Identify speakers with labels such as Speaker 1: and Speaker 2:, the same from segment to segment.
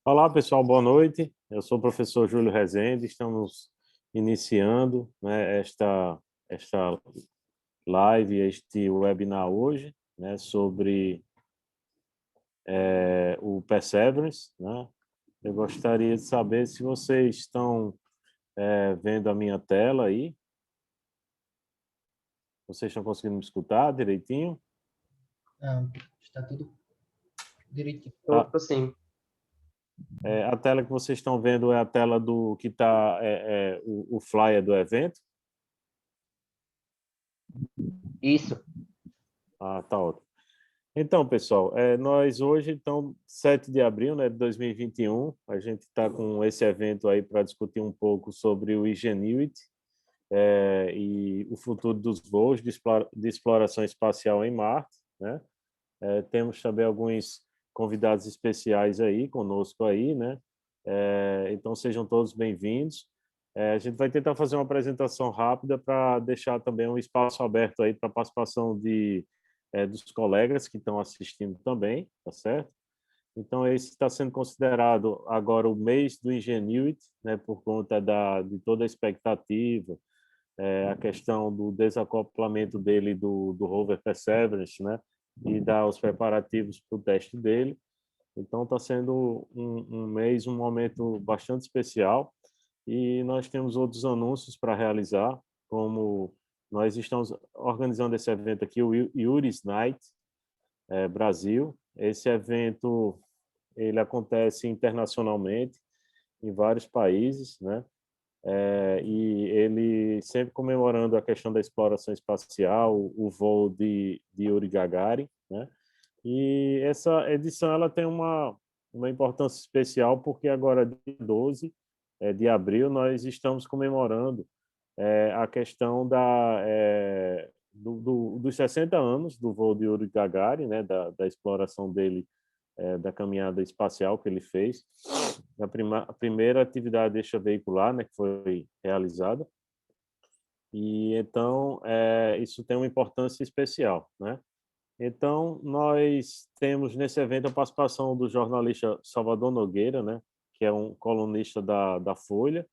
Speaker 1: Olá, pessoal, boa noite. Eu sou o professor Júlio Rezende. Estamos iniciando, né, esta live, este webinar hoje, né, sobre o Perseverance, né? Eu gostaria de saber se vocês estão vendo a minha tela aí. Vocês estão conseguindo me escutar direitinho?
Speaker 2: Não, está tudo direitinho.
Speaker 1: A,
Speaker 3: Tô sim.
Speaker 1: a tela que vocês estão vendo é a tela do que está o flyer do evento?
Speaker 3: Isso.
Speaker 1: Ah, tá ótimo. Então, pessoal, nós hoje, então, 7 de abril, né, de 2021, a gente está com esse evento aí para discutir um pouco sobre o Ingenuity e o futuro dos voos de exploração espacial em Marte, né? Temos também alguns convidados especiais aí conosco aí, né? Então, sejam todos bem-vindos. A gente vai tentar fazer uma apresentação rápida para deixar também um espaço aberto aí para a participação dos colegas que estão assistindo também, tá certo? Então, esse está sendo considerado agora o mês do Ingenuity, né, por conta de toda a expectativa, a questão do desacoplamento dele do rover Perseverance, né, e dar os preparativos para o teste dele. Então, está sendo um mês, um momento bastante especial e nós temos outros anúncios para realizar, como nós estamos organizando esse evento aqui, o Yuri's Night Brasil. Esse evento ele acontece internacionalmente em vários países, né? E ele sempre comemorando a questão da exploração espacial, o voo de Yuri Gagarin, né? E essa edição ela tem uma importância especial porque agora, dia 12 de abril, nós estamos comemorando a questão dos 60 anos do voo de Yuri Gagarin, né, da exploração dele, da caminhada espacial que ele fez, a primeira atividade extraveicular, né, que foi realizada. E então isso tem uma importância especial, né? Então, nós temos nesse evento a participação do jornalista Salvador Nogueira, né, que é um colunista da Folha,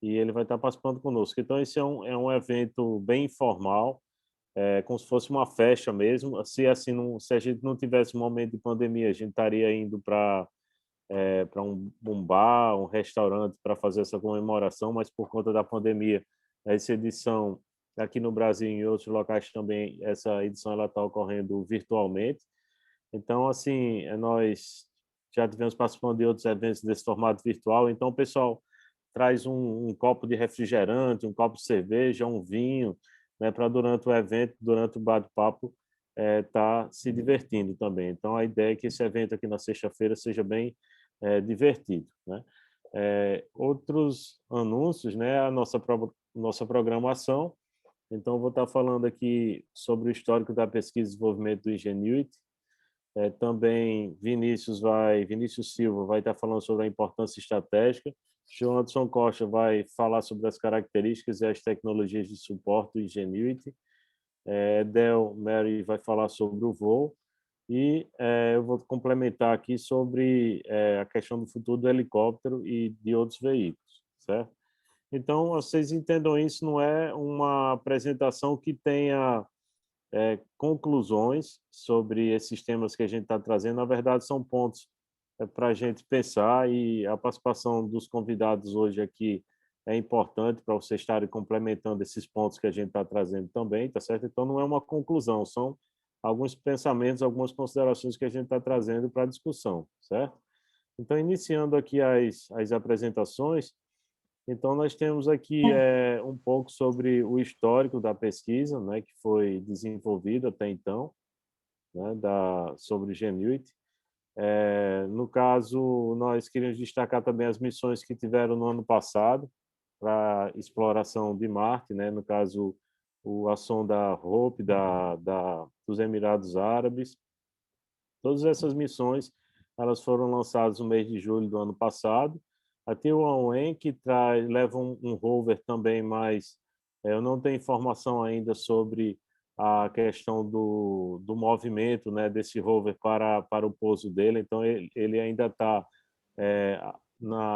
Speaker 1: e ele vai estar participando conosco. Então, esse é um evento bem informal, como se fosse uma festa mesmo. Se assim se a gente não tivesse um momento de pandemia, a gente estaria indo para um bar, um restaurante para fazer essa comemoração, mas por conta da pandemia, essa edição aqui no Brasil e em outros locais também, essa edição ela está ocorrendo virtualmente. Então, assim, nós já tivemos participando de outros eventos desse formato virtual, então o pessoal traz um copo de refrigerante, um copo de cerveja, um vinho, né, para durante o evento, durante o bate-papo, tá se divertindo também. Então, a ideia é que esse evento aqui na sexta-feira seja bem divertido, né? Outros anúncios, né, a nossa programação. Então, vou estar falando aqui sobre o histórico da pesquisa e desenvolvimento do Ingenuity. Também Vinícius Silva vai estar falando sobre a importância estratégica. João Anderson Costa vai falar sobre as características e as tecnologias de suporte do Ingenuity. Del Mary vai falar sobre o voo. E eu vou complementar aqui sobre a questão do futuro do helicóptero e de outros veículos, certo? Então, vocês entendam isso, não é uma apresentação que tenha conclusões sobre esses temas que a gente está trazendo. Na verdade, são pontos para a gente pensar e a participação dos convidados hoje aqui é importante para vocês estarem complementando esses pontos que a gente está trazendo também, tá certo? Então, não é uma conclusão, são alguns pensamentos, algumas considerações que a gente está trazendo para a discussão, certo? Então, iniciando aqui as apresentações, então, nós temos aqui um pouco sobre o histórico da pesquisa, né, que foi desenvolvida até então, né, sobre o Genuity. No caso, nós queríamos destacar também as missões que tiveram no ano passado para exploração de Marte, né, no caso, a sonda Hope dos Emirados Árabes. Todas essas missões elas foram lançadas no mês de julho do ano passado. A Tianwen, que leva um rover também, mas eu não tenho informação ainda sobre a questão do movimento, né, desse rover para o pouso dele, então ele ainda está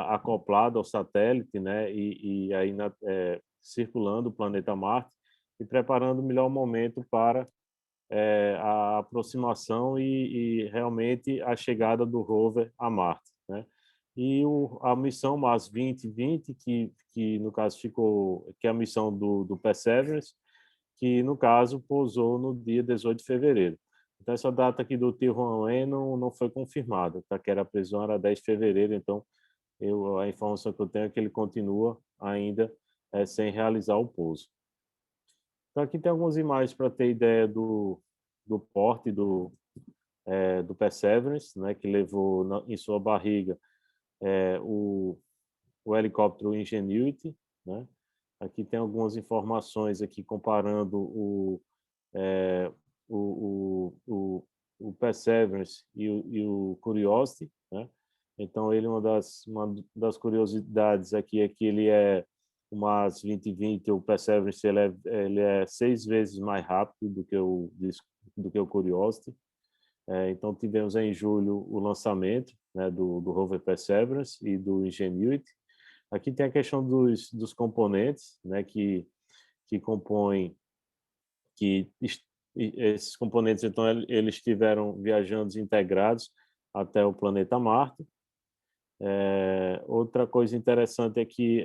Speaker 1: acoplado ao satélite, né, e aí circulando o planeta Marte e preparando o melhor momento para a aproximação e realmente a chegada do rover a Marte, né? E a missão Mars 2020, que no caso que é a missão do Perseverance, que no caso pousou no dia 18 de fevereiro. Então essa data aqui do Tianwen não foi confirmada, tá? Que era a previsão era 10 de fevereiro, então a informação que eu tenho é que ele continua ainda sem realizar o pouso. Então aqui tem algumas imagens para ter ideia do porte do Perseverance, né, que levou em sua barriga o helicóptero Ingenuity, né? Aqui tem algumas informações aqui comparando é, o Perseverance e o Curiosity, né? Então ele uma das curiosidades aqui é que ele é o Mars 2020, o Perseverance ele é 6 vezes mais rápido do que o Curiosity. Então tivemos em julho o lançamento, né, do rover Perseverance e do Ingenuity. Aqui tem a questão dos componentes, né, que compõem, esses componentes, então, eles estiveram viajando integrados até o planeta Marte. Outra coisa interessante é que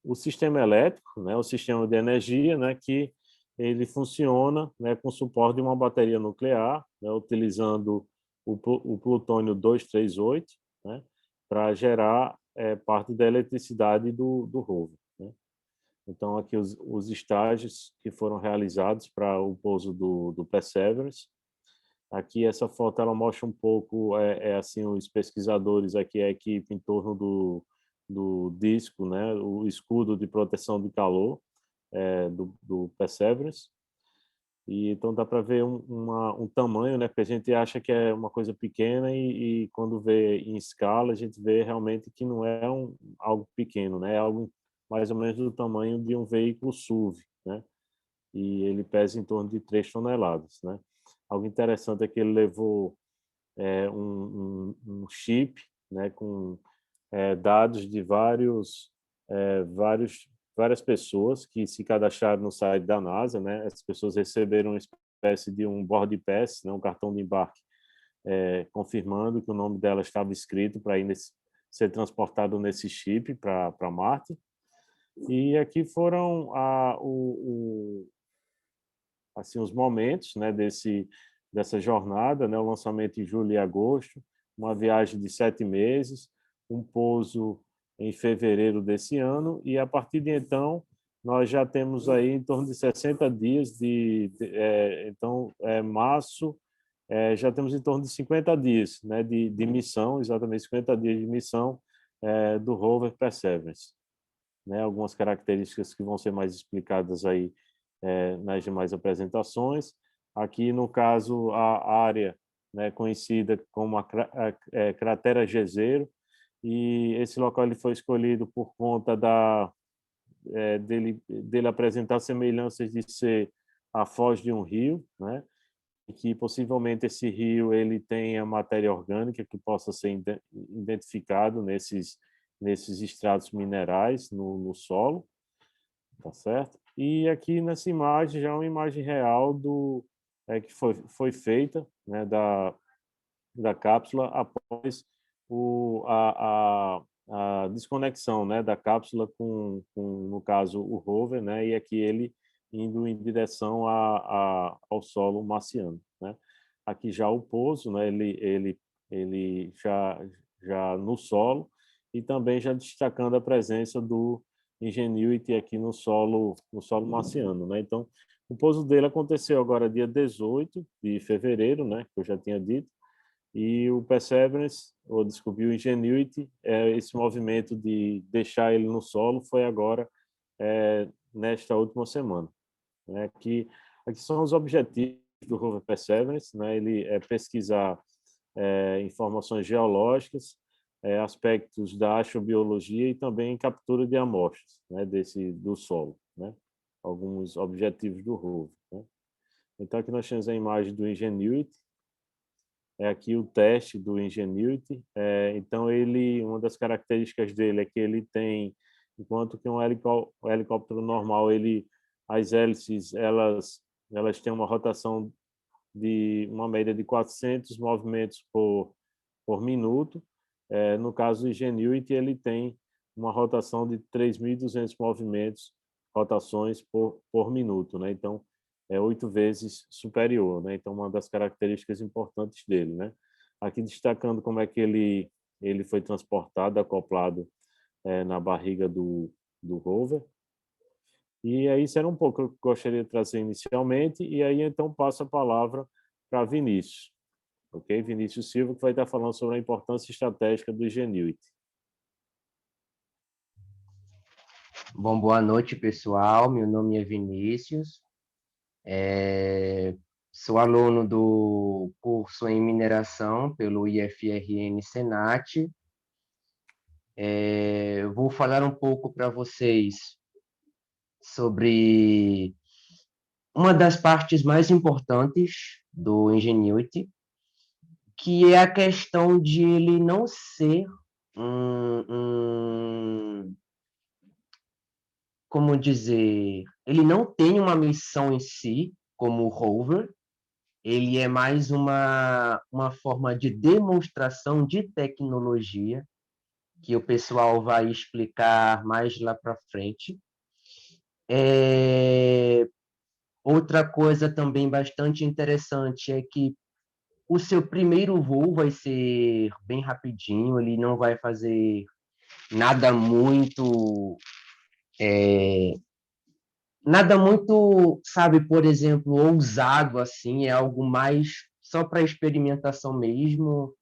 Speaker 1: o sistema elétrico, né, o sistema de energia, né, que ele funciona, né, com suporte de uma bateria nuclear, né, utilizando o plutônio 238, né, para gerar parte da eletricidade do rover, né? Então, aqui os estágios que foram realizados para o pouso do Perseverance. Aqui, essa foto ela mostra um pouco, assim, os pesquisadores aqui, a equipe em torno do disco, né, o escudo de proteção de calor do Perseverance. E então dá para ver um tamanho, né, porque a gente acha que é uma coisa pequena e quando vê em escala a gente vê realmente que não é algo pequeno, né, é algo mais ou menos do tamanho de um veículo SUV, né, e ele pesa em torno de 3 toneladas, né. Algo interessante é que ele levou um chip, né, com dados de várias pessoas que se cadastraram no site da NASA, né? As pessoas receberam uma espécie de um board pass, né, um cartão de embarque, confirmando que o nome dela estava escrito para ser transportado nesse chip para Marte. E aqui foram assim os momentos, né, dessa jornada, né, o lançamento em julho e agosto, uma viagem de 7 meses, um pouso em fevereiro desse ano, e a partir de então nós já temos aí em torno de 60 dias então março, já temos em torno de 50 dias, né, de missão, exatamente 50 dias de missão do rover Perseverance, né? Algumas características que vão ser mais explicadas aí nas demais apresentações. Aqui, no caso, a área, né, conhecida como a cratera Jezero, e esse local ele foi escolhido por conta dele apresentar semelhanças de ser a foz de um rio, né? E que possivelmente esse rio ele tenha matéria orgânica que possa ser identificado nesses estratos minerais no solo, tá certo? E aqui nessa imagem já é uma imagem real que foi feita, né, da cápsula após a desconexão, né, da cápsula no caso, o rover, né, e aqui ele indo em direção ao solo marciano, né? Aqui já o pouso, né, ele já no solo e também já destacando a presença do Ingenuity aqui no solo marciano, né? Então, o pouso dele aconteceu agora dia 18 de fevereiro, né, que eu já tinha dito, e o Perseverance, ou descobriu o Ingenuity, esse movimento de deixar ele no solo foi agora nesta última semana, né? Aqui são os objetivos do rover Perseverance, né? Ele é pesquisar informações geológicas, aspectos da astrobiologia e também captura de amostras, né, do solo, né? Alguns objetivos do rover, né? Então aqui nós temos a imagem do Ingenuity, é aqui o teste do Ingenuity. Então, uma das características dele é que ele tem, enquanto que um helicóptero normal, as hélices, elas têm uma rotação de uma média de 400 movimentos por minuto. No caso do Ingenuity, ele tem uma rotação de 3.200 rotações por minuto, né? Então, é 8 vezes superior, né? Então, uma das características importantes dele, né? Aqui destacando como é que ele foi transportado, acoplado na barriga do rover. E aí, isso era um pouco que eu gostaria de trazer inicialmente, e aí então passo a palavra para Vinícius, ok? Vinícius Silva, que vai estar falando sobre a importância estratégica do Ingenuity.
Speaker 3: Bom, boa noite, pessoal. Meu nome é Vinícius. Sou aluno do curso em mineração pelo IFRN Senat. Vou falar um pouco para vocês sobre uma das partes mais importantes do Ingenuity, que é a questão de ele não ser como dizer, ele não tem uma missão em si, como o rover, ele é mais uma forma de demonstração de tecnologia, que o pessoal vai explicar mais lá para frente. Outra coisa também bastante interessante é que o seu primeiro voo vai ser bem rapidinho, ele não vai fazer nada muito sabe, por exemplo, ousado assim, é algo mais só para experimentação mesmo.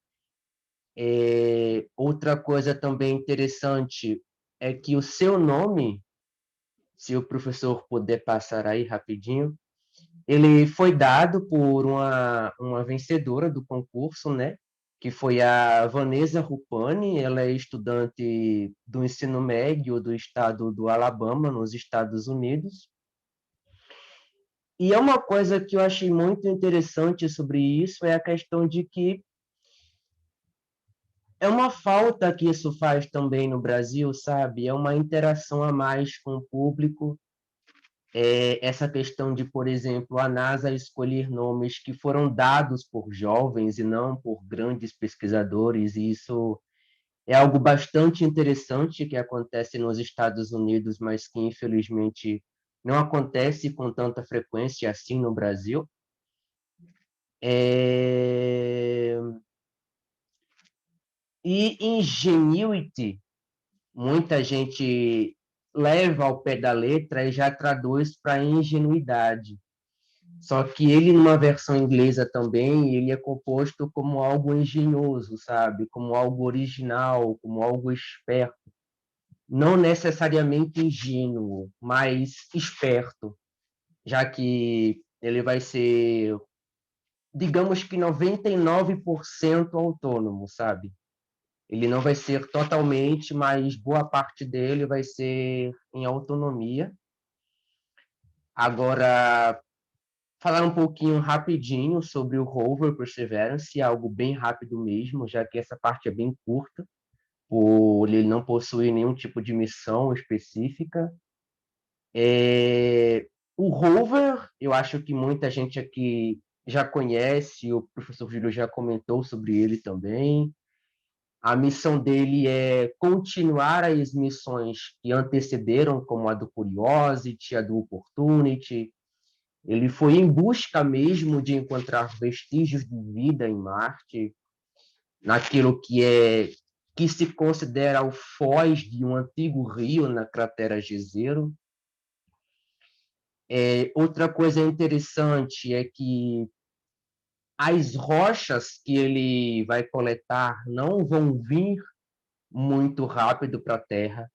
Speaker 3: Outra coisa também interessante é que o seu nome, se o professor puder passar aí rapidinho, ele foi dado por uma vencedora do concurso, né? Que foi a Vanessa Rupani. Ela é estudante do ensino médio do estado do Alabama, nos Estados Unidos. E é uma coisa que eu achei muito interessante sobre isso, é a questão de que é uma falta que isso faz também no Brasil, sabe? É uma interação a mais com o público. Essa questão de, por exemplo, a NASA escolher nomes que foram dados por jovens e não por grandes pesquisadores, e isso é algo bastante interessante que acontece nos Estados Unidos, mas que infelizmente não acontece com tanta frequência assim no Brasil. E Ingenuity, muita gente leva ao pé da letra e já traduz para ingenuidade. Só que ele, numa versão inglesa também, ele é composto como algo engenhoso, sabe? Como algo original, como algo esperto. Não necessariamente ingênuo, mas esperto, já que ele vai ser, digamos que 99% autônomo, sabe? Ele não vai ser totalmente, mas boa parte dele vai ser em autonomia. Agora, falar um pouquinho rapidinho sobre o rover Perseverance, algo bem rápido mesmo, já que essa parte é bem curta, por ele não possuir nenhum tipo de missão específica. O rover, eu acho que muita gente aqui já conhece, o professor Júlio já comentou sobre ele também. A missão dele é continuar as missões que antecederam, como a do Curiosity, a do Opportunity. Ele foi em busca mesmo de encontrar vestígios de vida em Marte, naquilo que se considera o foz de um antigo rio na cratera Jezero. Outra coisa interessante é que as rochas que ele vai coletar não vão vir muito rápido para a Terra.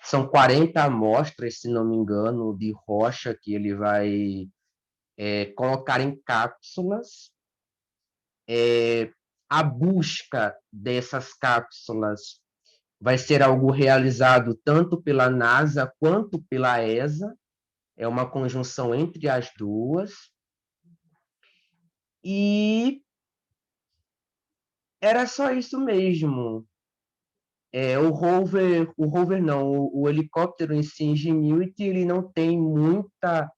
Speaker 3: São 40 amostras, se não me engano, de rocha que ele vai colocar em cápsulas. A busca dessas cápsulas vai ser algo realizado tanto pela NASA quanto pela ESA. É uma conjunção entre as duas. E era só isso mesmo. O rover não, o helicóptero em si, Ingenuity, ele não tem muita,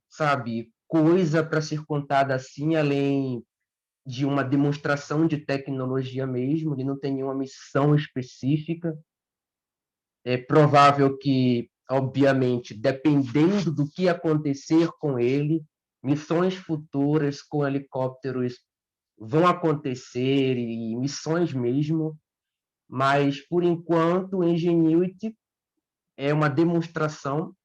Speaker 3: sabe, coisa para ser contada assim, além de uma demonstração de tecnologia mesmo, ele não tem nenhuma missão específica. É provável que, obviamente, dependendo do que acontecer com ele, missões futuras com helicópteros vão acontecer, e missões mesmo, mas, por enquanto, o Ingenuity é uma demonstração.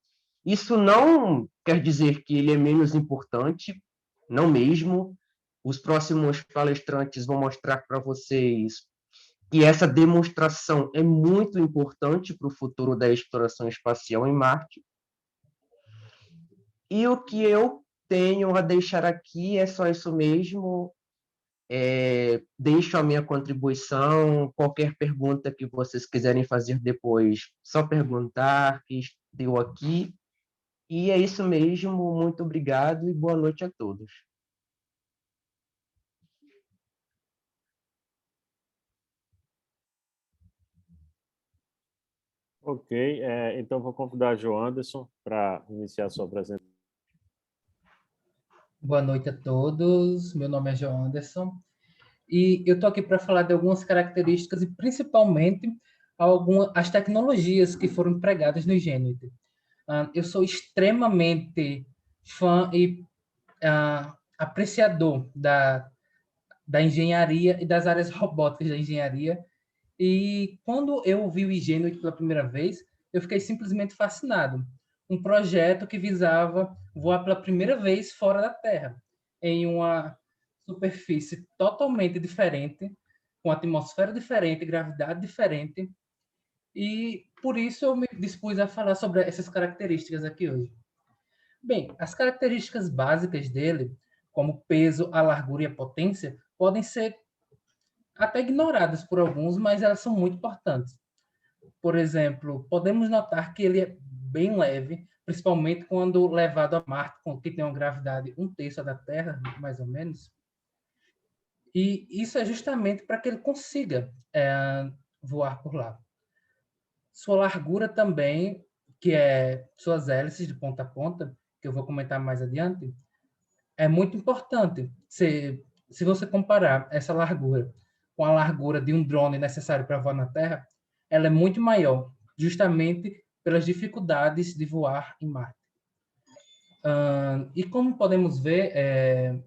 Speaker 3: Isso não quer dizer que ele é menos importante, não mesmo. Os próximos palestrantes vão mostrar para vocês que essa demonstração é muito importante para o futuro da exploração espacial em Marte. E o que eu tenho a deixar aqui é só isso mesmo. Deixo a minha contribuição. Qualquer pergunta que vocês quiserem fazer depois, só perguntar, que estou aqui. E é isso mesmo. Muito obrigado e boa noite a todos.
Speaker 1: Ok, então vou convidar o João Anderson para iniciar a sua apresentação.
Speaker 2: Boa noite a todos. Meu nome é João Anderson e eu estou aqui para falar de algumas características e principalmente as tecnologias que foram empregadas no Ingenuity. Eu sou extremamente fã e apreciador da engenharia e das áreas robóticas da engenharia. E quando eu vi o Ingenuity pela primeira vez, eu fiquei simplesmente fascinado. Um projeto que visava voar pela primeira vez fora da Terra, em uma superfície totalmente diferente, com atmosfera diferente, gravidade diferente. E por isso eu me dispus a falar sobre essas características aqui hoje. Bem, as características básicas dele, como peso, a largura e a potência, podem ser até ignoradas por alguns, mas elas são muito importantes. Por exemplo, podemos notar que ele é bem leve, principalmente quando levado a Marte, que tem uma gravidade 1/3 da Terra, mais ou menos. E isso é justamente para que ele consiga voar por lá. Sua largura também, que é suas hélices de ponta a ponta, que eu vou comentar mais adiante, é muito importante. Se você comparar essa largura com a largura de um drone necessário para voar na Terra, ela é muito maior, justamente pelas dificuldades de voar em Marte. E como podemos ver,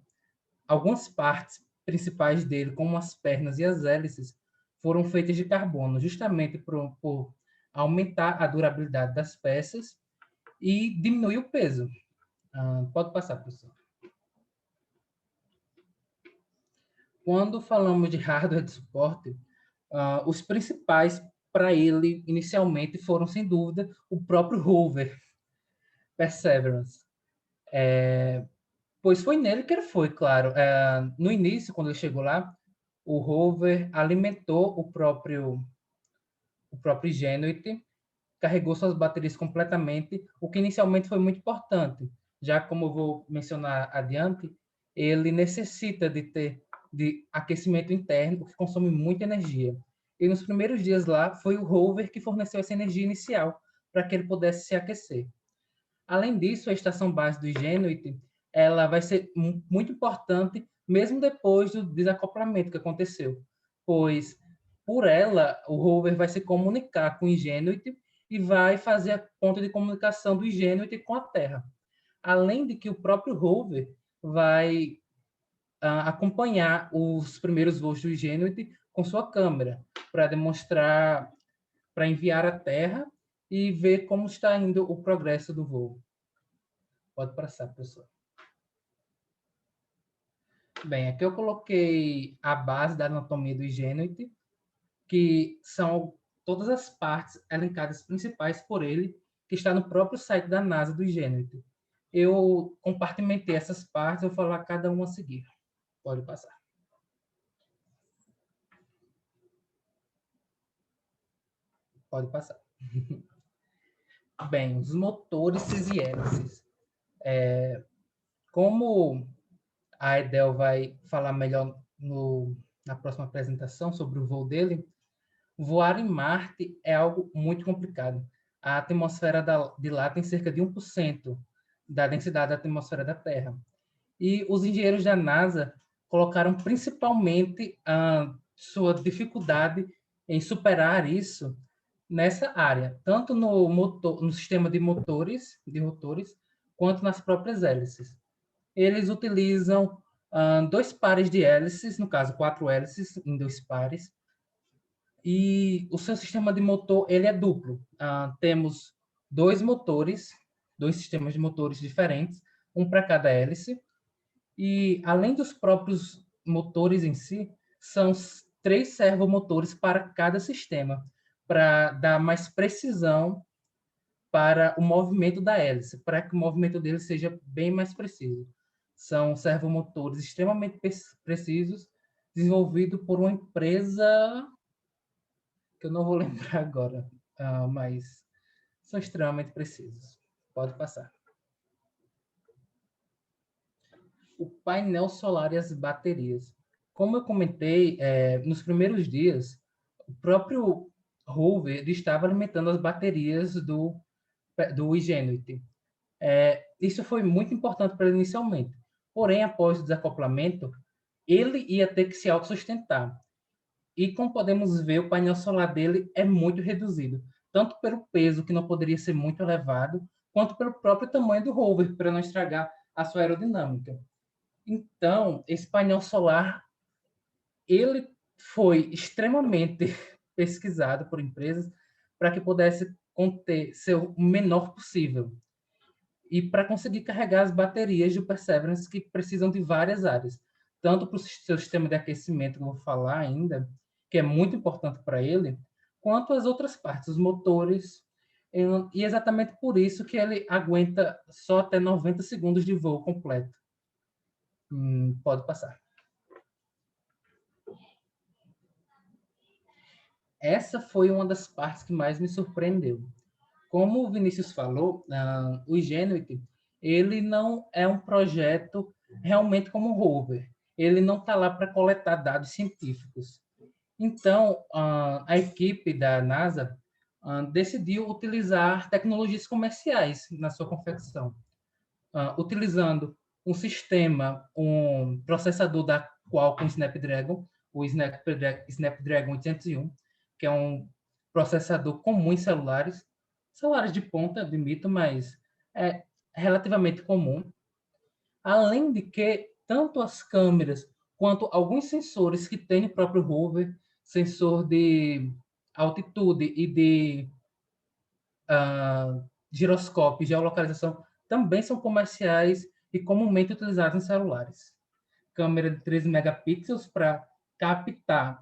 Speaker 2: algumas partes principais dele, como as pernas e as hélices, foram feitas de carbono, justamente por aumentar a durabilidade das peças e diminuir o peso. Pode passar, professor. Quando falamos de hardware de suporte, os principais para ele, inicialmente, foram, sem dúvida, o próprio rover Perseverance. Pois foi nele que ele foi, claro. No início, quando ele chegou lá, o rover alimentou o próprio Ingenuity, carregou suas baterias completamente, o que inicialmente foi muito importante, já como eu vou mencionar adiante, ele necessita de aquecimento interno, o que consome muita energia. E nos primeiros dias lá, foi o rover que forneceu essa energia inicial para que ele pudesse se aquecer. Além disso, a estação base do Ingenuity, ela vai ser muito importante mesmo depois do desacoplamento que aconteceu, pois por ela o rover vai se comunicar com o Ingenuity e vai fazer a ponta de comunicação do Ingenuity com a Terra. Além de que o próprio rover vai acompanhar os primeiros voos do Ingenuity com sua câmera para demonstrar, para enviar à Terra e ver como está indo o progresso do voo. Pode passar, professor. Bem, aqui eu coloquei a base da anatomia do Ingenuity, que são todas as partes elencadas principais por ele, que está no próprio site da NASA do Ingenuity. Eu compartimentei essas partes, eu vou falar cada uma a seguir. Pode passar. Pode passar. Bem, os motores e hélices. Como a Edel vai falar melhor na próxima apresentação sobre o voo dele, voar em Marte é algo muito complicado. A atmosfera de lá tem cerca de 1% da densidade da atmosfera da Terra. E os engenheiros da NASA colocaram principalmente a sua dificuldade em superar isso nessa área, tanto no sistema de motores, de rotores, quanto nas próprias hélices. Eles utilizam 2 pares de hélices, no caso, 4 hélices em 2 pares, e o seu sistema de motor ele é duplo. Temos 2 motores, 2 sistemas de motores diferentes, um para cada hélice, e além dos próprios motores em si, são 3 servomotores para cada sistema, para dar mais precisão para o movimento da hélice, para que o movimento dele seja bem mais preciso. São servomotores extremamente precisos, desenvolvidos por uma empresa que eu não vou lembrar agora, mas são extremamente precisos. Pode passar. O painel solar e as baterias. Como eu comentei, nos primeiros dias, o próprio rover estava alimentando as baterias do Ingenuity. Isso foi muito importante para ele inicialmente. Porém, após o desacoplamento, ele ia ter que se autossustentar. E como podemos ver, o painel solar dele é muito reduzido, tanto pelo peso, que não poderia ser muito elevado, quanto pelo próprio tamanho do rover, para não estragar a sua aerodinâmica. Então, esse painel solar, ele foi extremamente pesquisado por empresas para que pudesse ser o menor possível. E para conseguir carregar as baterias do Perseverance, que precisam de várias áreas, tanto para o seu sistema de aquecimento, que eu vou falar ainda, que é muito importante para ele, quanto as outras partes, os motores, e exatamente por isso que ele aguenta só até 90 segundos de voo completo. Pode passar. Essa foi uma das partes que mais me surpreendeu. Como o Vinícius falou, o Ingenuity, ele não é um projeto realmente como um rover. Ele não está lá para coletar dados científicos. Então, a equipe da NASA decidiu utilizar tecnologias comerciais na sua confecção, utilizando um sistema, um processador da Qualcomm Snapdragon, o Snapdragon 801, que é um processador comum em celulares de ponta, admito, mas é relativamente comum. Além de que, tanto as câmeras quanto alguns sensores que tem no próprio rover, sensor de altitude e de giroscópio, geolocalização, também são comerciais e comumente utilizados em celulares. Câmera de 13 megapixels para captar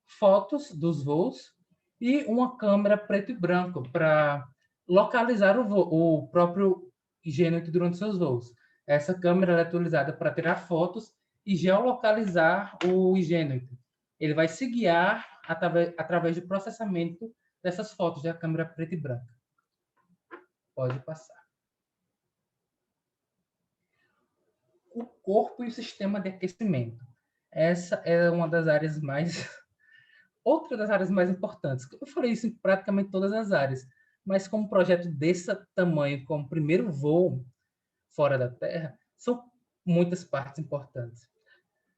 Speaker 2: fotos dos voos e uma câmera preto e branco para localizar o próprio Ingenuity durante seus voos. Essa câmera é utilizada para tirar fotos e geolocalizar o Ingenuity. Ele vai se guiar através do processamento dessas fotos da câmera preta e branca. Pode passar. O corpo e o sistema de aquecimento. Essa é uma das áreas mais... Outra das áreas mais importantes. Eu falei isso em praticamente todas as áreas, mas como um projeto desse tamanho, como o primeiro voo fora da Terra, são muitas partes importantes.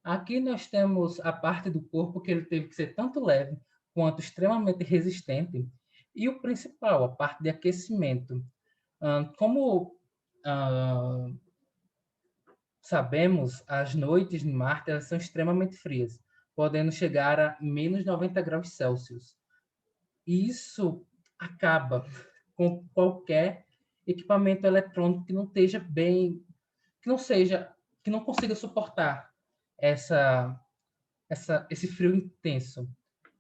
Speaker 2: Aqui nós temos a parte do corpo que ele teve que ser tanto leve quanto extremamente resistente, e o principal, a parte de aquecimento. Como sabemos, as noites em Marte elas são extremamente frias, podendo chegar a menos 90 graus Celsius. E isso acaba com qualquer equipamento eletrônico que não esteja bem, que não consiga suportar esse frio intenso.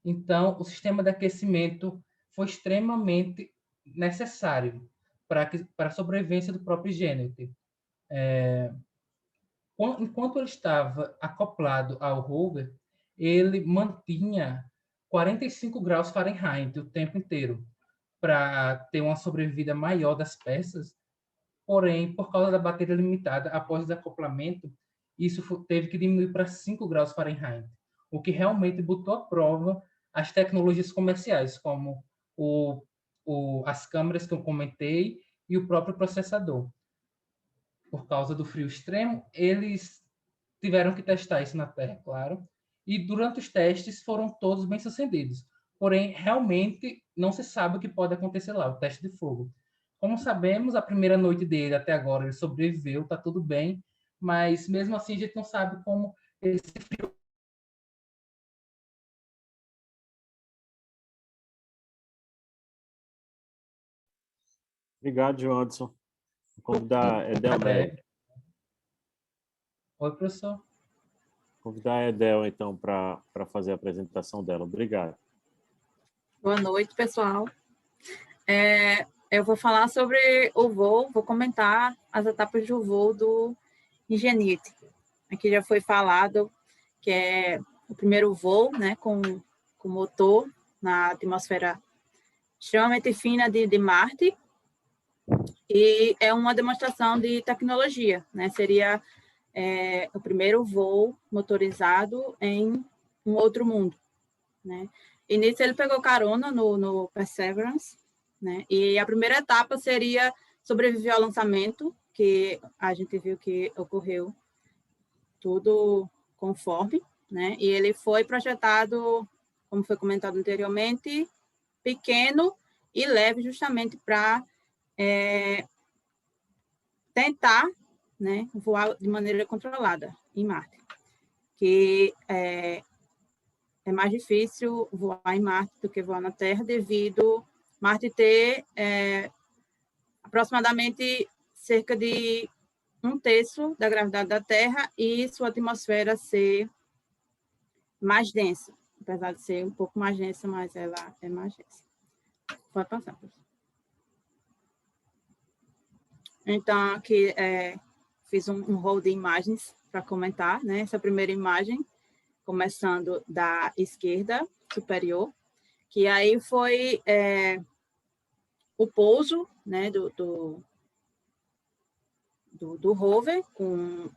Speaker 2: Então, o sistema de aquecimento foi extremamente necessário para a sobrevivência do próprio Ingenuity. Enquanto ele estava acoplado ao rover, ele mantinha 45 graus Fahrenheit o tempo inteiro, para ter uma sobrevida maior das peças. Porém, por causa da bateria limitada, após o desacoplamento, isso teve que diminuir para 5 graus Fahrenheit, o que realmente botou à prova as tecnologias comerciais, como as câmeras que eu comentei e o próprio processador. Por causa do frio extremo, eles tiveram que testar isso na Terra, claro, e durante os testes foram todos bem-sucedidos. Porém, realmente não se sabe o que pode acontecer lá, o teste de fogo. Como sabemos, a primeira noite dele até agora ele sobreviveu, está tudo bem, mas mesmo assim a gente não sabe como esse frio.
Speaker 1: Obrigado, João. Vou convidar Edel Nery.
Speaker 2: Oi, professor.
Speaker 1: Convidar a Edel, então, para fazer a apresentação dela. Obrigado.
Speaker 4: Boa noite, pessoal. Eu vou falar sobre o voo, vou comentar as etapas do voo do Ingenuity. Aqui já foi falado que é o primeiro voo, né, com motor na atmosfera extremamente fina de Marte, e é uma demonstração de tecnologia, né, seria o primeiro voo motorizado em um outro mundo, né. E nisso ele pegou carona no Perseverance, né, e a primeira etapa seria sobreviver ao lançamento, que a gente viu que ocorreu tudo conforme, né, e ele foi projetado, como foi comentado anteriormente, pequeno e leve justamente para tentar, né, voar de maneira controlada em Marte, que é mais difícil voar em Marte do que voar na Terra, devido Marte ter aproximadamente cerca de 1/3 da gravidade da Terra e sua atmosfera ser mais densa, apesar de ser um pouco mais densa, mas ela é mais densa. Pode passar, professor. Então, aqui fiz um rol de imagens para comentar, né? Essa primeira imagem, começando da esquerda superior, que aí foi o pouso, né, do rover com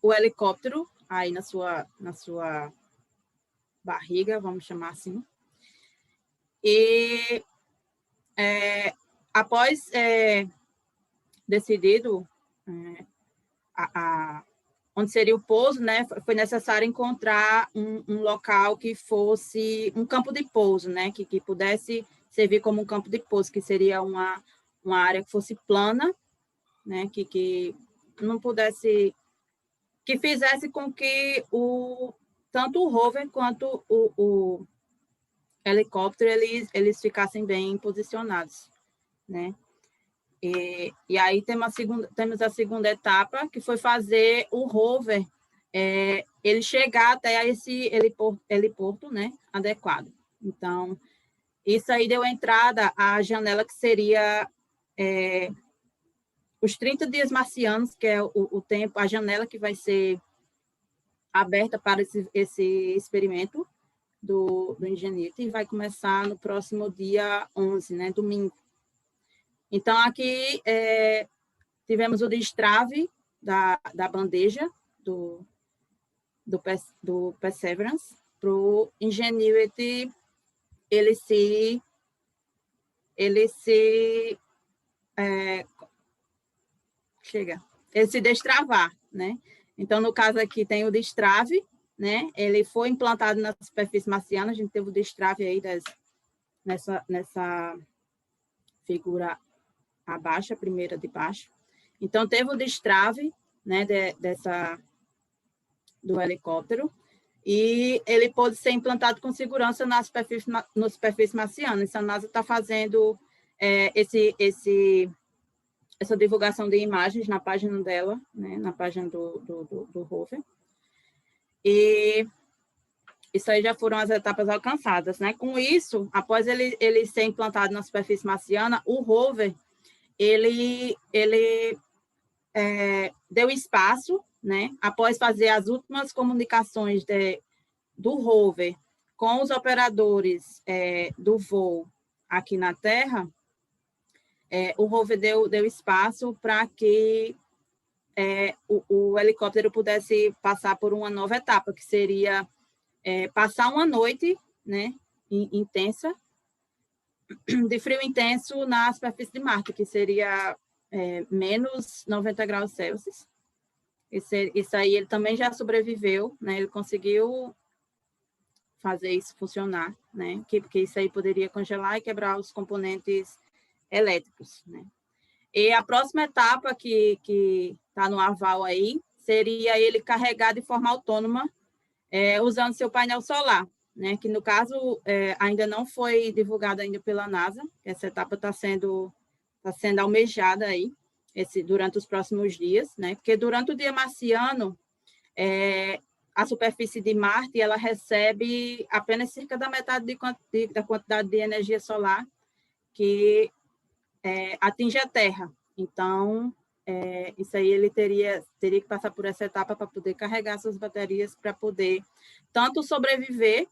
Speaker 4: o helicóptero aí na sua barriga, vamos chamar assim. E após decidido onde seria o pouso, né, foi necessário encontrar um local que fosse um campo de pouso, né, que pudesse servir como um campo de pouso, que seria uma área que fosse plana, né, que não pudesse, que fizesse com que tanto o rover quanto o helicóptero eles ficassem bem posicionados, né? E aí temos a segunda etapa, que foi fazer o rover ele chegar até esse heliporto, né, adequado. Então, isso aí deu entrada à janela que seria os 30 dias marcianos, que é o tempo, a janela que vai ser aberta para esse experimento do Ingenuity, e vai começar no próximo dia 11, né, domingo. Então, aqui tivemos o destrave da bandeja do Perseverance para o Ingenuity ele se destravar, né? Então, no caso aqui, tem o destrave, né? Ele foi implantado na superfície marciana, a gente teve o destrave aí nessa figura abaixo, a primeira de baixo. Então, teve o destrave, né, do helicóptero, e ele pôde ser implantado com segurança na superfície marciana. Então, a NASA está fazendo essa divulgação de imagens na página dela, né, na página do rover. E isso aí já foram as etapas alcançadas, né? Com isso, após ele ser implantado na superfície marciana, o rover ele deu espaço, né? Após fazer as últimas comunicações do rover com os operadores do voo aqui na Terra, o rover deu espaço para que o helicóptero pudesse passar por uma nova etapa, que seria passar uma noite, né, intensa, de frio intenso na superfície de Marte, que seria menos 90 graus Celsius. Isso aí ele também já sobreviveu, né? Ele conseguiu fazer isso funcionar, né? Porque isso aí poderia congelar e quebrar os componentes elétricos, né? E a próxima etapa que está no aval aí seria ele carregar de forma autônoma, usando seu painel solar, né? Que no caso ainda não foi divulgado ainda pela NASA. Essa etapa está sendo almejada aí durante os próximos dias, né? Porque durante o dia marciano a superfície de Marte ela recebe apenas cerca da metade da quantidade de energia solar que atinge a Terra. Então, isso aí ele teria que passar por essa etapa para poder carregar suas baterias, para poder tanto sobreviver,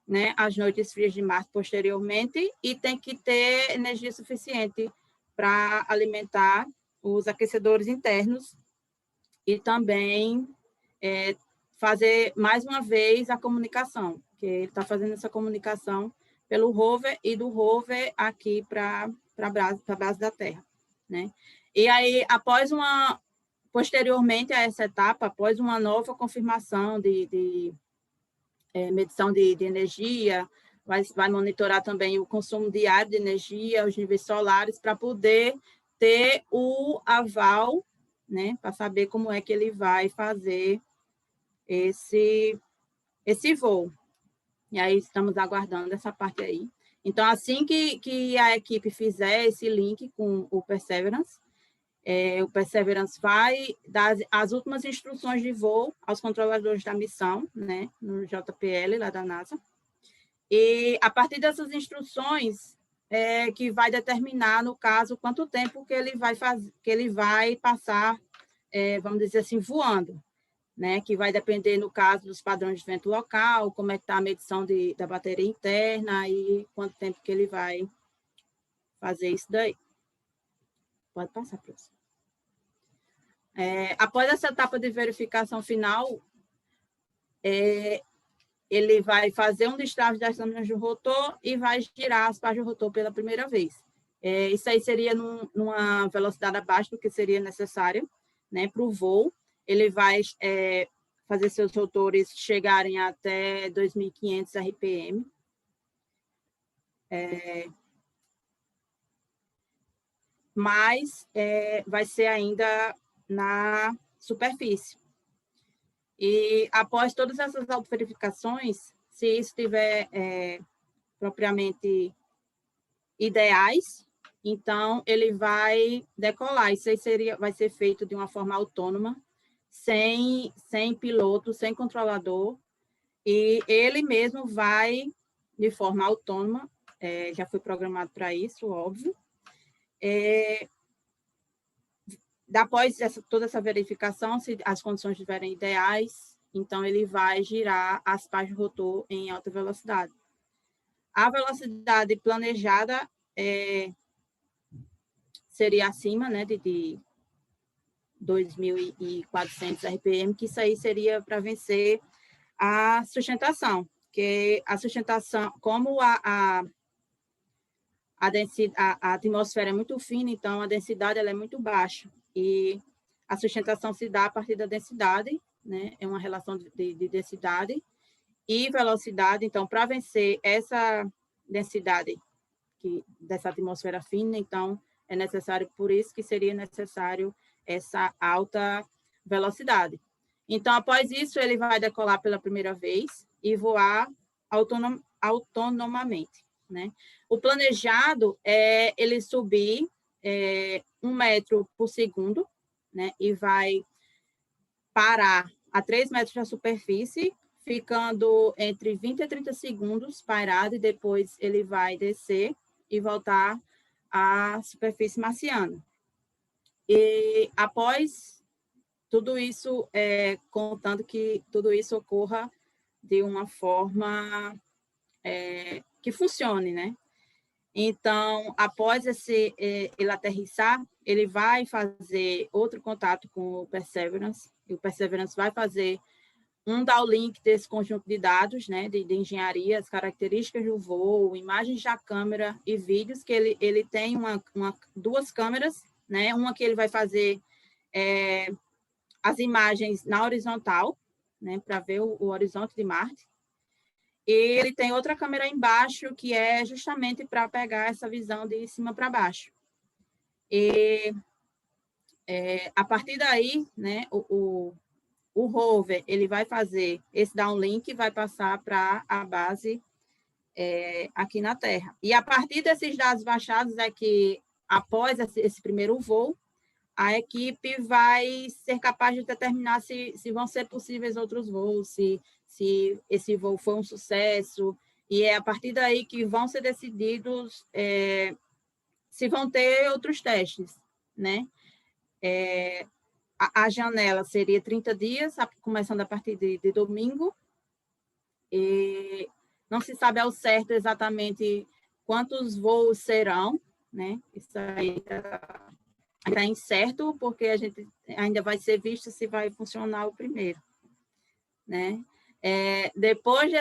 Speaker 4: né, às noites frias de Marte posteriormente, e tem que ter energia suficiente para alimentar os aquecedores internos e também fazer, mais uma vez, a comunicação, que ele está fazendo essa comunicação pelo rover e do rover aqui para a base da Terra, né? E aí, posteriormente a essa etapa, após uma nova confirmação de medição de energia, vai monitorar também o consumo diário de energia, os níveis solares, para poder ter o aval, né, para saber como é que ele vai fazer esse voo. E aí estamos aguardando essa parte aí. Então, assim que a equipe fizer esse link com o Perseverance vai dar as últimas instruções de voo aos controladores da missão, né, no JPL, lá da NASA. E, a partir dessas instruções, que vai determinar, no caso, quanto tempo que ele vai passar, vamos dizer assim, voando, né, que vai depender, no caso, dos padrões de vento local, como é que está a medição da bateria interna e quanto tempo que ele vai fazer isso daí. Pode passar, professor. Após essa etapa de verificação final, ele vai fazer um destrave das lâminas do rotor e vai girar as pás do rotor pela primeira vez. Isso aí seria numa velocidade abaixo do que seria necessário, né, para o voo. Ele vai fazer seus rotores chegarem até 2.500 RPM. Mas vai ser ainda na superfície. E após todas essas autoverificações, se isso estiver propriamente ideais, então ele vai decolar. Isso aí vai ser feito de uma forma autônoma, sem piloto, sem controlador, e ele mesmo vai, de forma autônoma, já foi programado para isso, óbvio. Após toda essa verificação, se as condições estiverem ideais, então ele vai girar as pás do rotor em alta velocidade. A velocidade planejada seria acima, né, de 2.400 RPM, que isso aí seria para vencer a sustentação, que a sustentação, como a atmosfera é muito fina, então a densidade ela é muito baixa, e a sustentação se dá a partir da densidade, né? É uma relação de densidade e velocidade. Então, para vencer essa densidade dessa atmosfera fina, então é necessário, por isso que seria necessário essa alta velocidade. Então, após isso, ele vai decolar pela primeira vez e voar autonomamente, né? O planejado é ele subir 1 metro por segundo, né? E vai parar a 3 metros da superfície, ficando entre 20 a 30 segundos parado, e depois ele vai descer e voltar à superfície marciana. E após tudo isso, contando que tudo isso ocorra de uma forma que funcione, né? Então, após ele aterrissar, ele vai fazer outro contato com o Perseverance, e o Perseverance vai fazer um downlink desse conjunto de dados, né, de engenharia, as características do voo, imagens da câmera e vídeos, que ele tem duas câmeras, né, uma que ele vai fazer as imagens na horizontal, né, para ver o horizonte de Marte, e ele tem outra câmera embaixo, que é justamente para pegar essa visão de cima para baixo. E a partir daí, né, o rover ele vai fazer esse downlink e vai passar para a base aqui na Terra. E a partir desses dados baixados é que, após esse primeiro voo, a equipe vai ser capaz de determinar se vão ser possíveis outros voos, se esse voo foi um sucesso, e é a partir daí que vão ser decididos se vão ter outros testes, né? A janela seria 30 dias, começando a partir de domingo, e não se sabe ao certo exatamente quantos voos serão, né? Isso aí está incerto, porque a gente ainda vai ser visto se vai funcionar o primeiro, né? Depois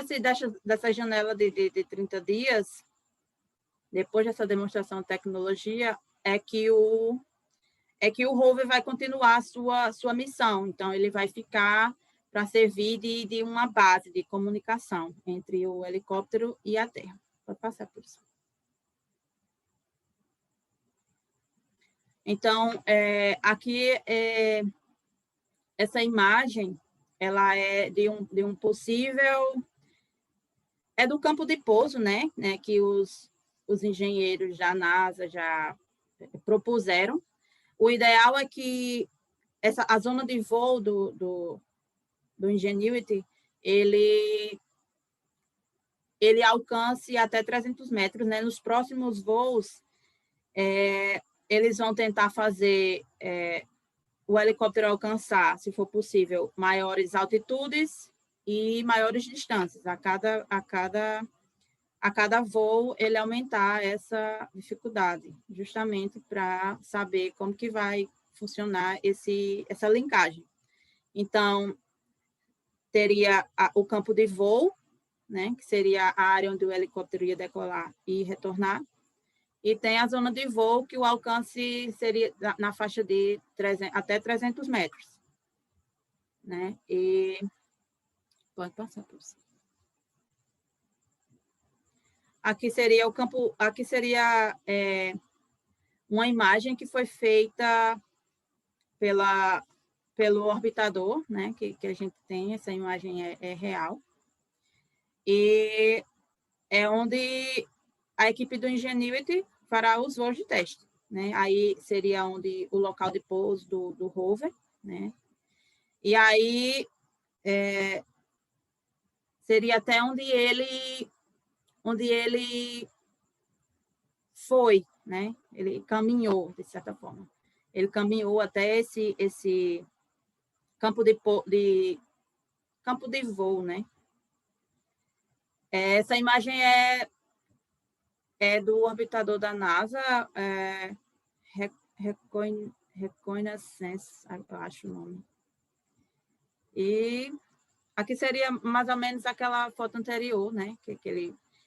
Speaker 4: dessa janela de 30 dias, depois dessa demonstração de tecnologia, é que o rover vai continuar a sua missão. Então, ele vai ficar para servir de uma base de comunicação entre o helicóptero e a Terra. Pode passar, professor. Então, aqui, essa imagem, ela é de um possível... É do campo de pouso, né que os engenheiros da NASA já propuseram. O ideal é que a zona de voo do Ingenuity, ele alcance até 300 metros, né? Nos próximos voos, eles vão tentar fazer o helicóptero alcançar, se for possível, maiores altitudes e maiores distâncias. A cada voo, ele aumentar essa dificuldade, justamente para saber como que vai funcionar essa linkagem. Então, teria o campo de voo, né, que seria a área onde o helicóptero ia decolar e retornar, e tem a zona de voo, que o alcance seria na faixa de até 300 metros. Né? E pode passar, professor. Aqui seria o campo, aqui seria uma imagem que foi feita pelo orbitador, né, que a gente tem, essa imagem é real, e é onde a equipe do Ingenuity fará os voos de teste, né? Aí seria onde o local de pouso do rover, né? E aí seria até onde ele foi, né? Ele caminhou, de certa forma. Ele caminhou até esse campo de voo, né? Essa imagem é do orbitador da NASA, Reconnaissance, eu acho o nome. E aqui seria mais ou menos aquela foto anterior, né?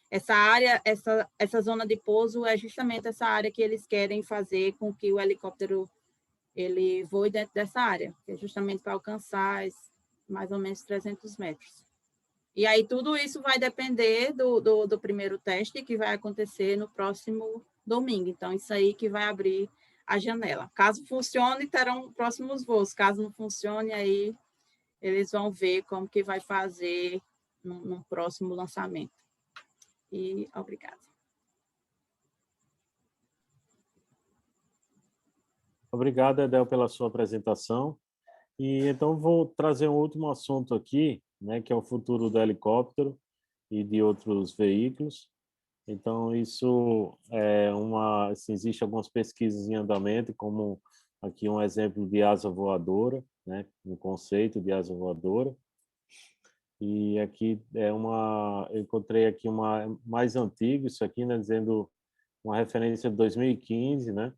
Speaker 4: Essa área, essa zona de pouso é justamente essa área que eles querem fazer com que o helicóptero ele voe dentro dessa área, que é justamente para alcançar mais ou menos 300 metros. E aí tudo isso vai depender do primeiro teste, que vai acontecer no próximo domingo. Então, isso aí que vai abrir a janela. Caso funcione, terão próximos voos. Caso não funcione, aí eles vão ver como que vai fazer no próximo lançamento. E obrigada.
Speaker 1: Obrigado, Edel, pela sua apresentação. E então vou trazer um último assunto aqui, né, que é o futuro do helicóptero e de outros veículos. Então isso assim, existe algumas pesquisas em andamento, como aqui um exemplo de asa voadora, né, um conceito de asa voadora. E aqui eu encontrei aqui uma mais antigo, isso aqui, né, dizendo uma referência de 2015, né?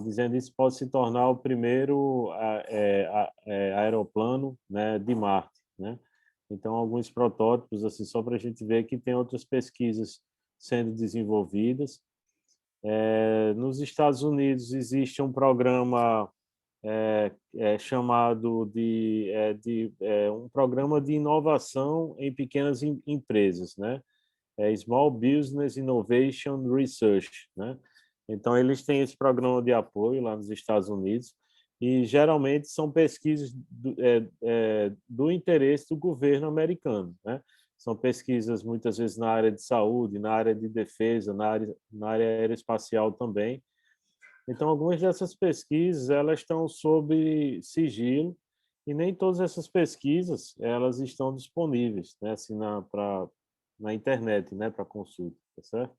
Speaker 1: Dizendo que isso pode se tornar o primeiro aeroplano, né, de Marte, né? Então, alguns protótipos, assim, só para a gente ver que tem outras pesquisas sendo desenvolvidas. Nos Estados Unidos existe um programa chamado um programa de inovação em pequenas empresas, né? Small Business Innovation Research, né? Então, eles têm esse programa de apoio lá nos Estados Unidos e, geralmente, são pesquisas do interesse do governo americano, né? São pesquisas, muitas vezes, na área de saúde, na área de defesa, na área aeroespacial também. Então, algumas dessas pesquisas, elas estão sob sigilo e nem todas essas pesquisas, elas estão disponíveis, né? Assim, na internet, né? Para consulta, tá certo?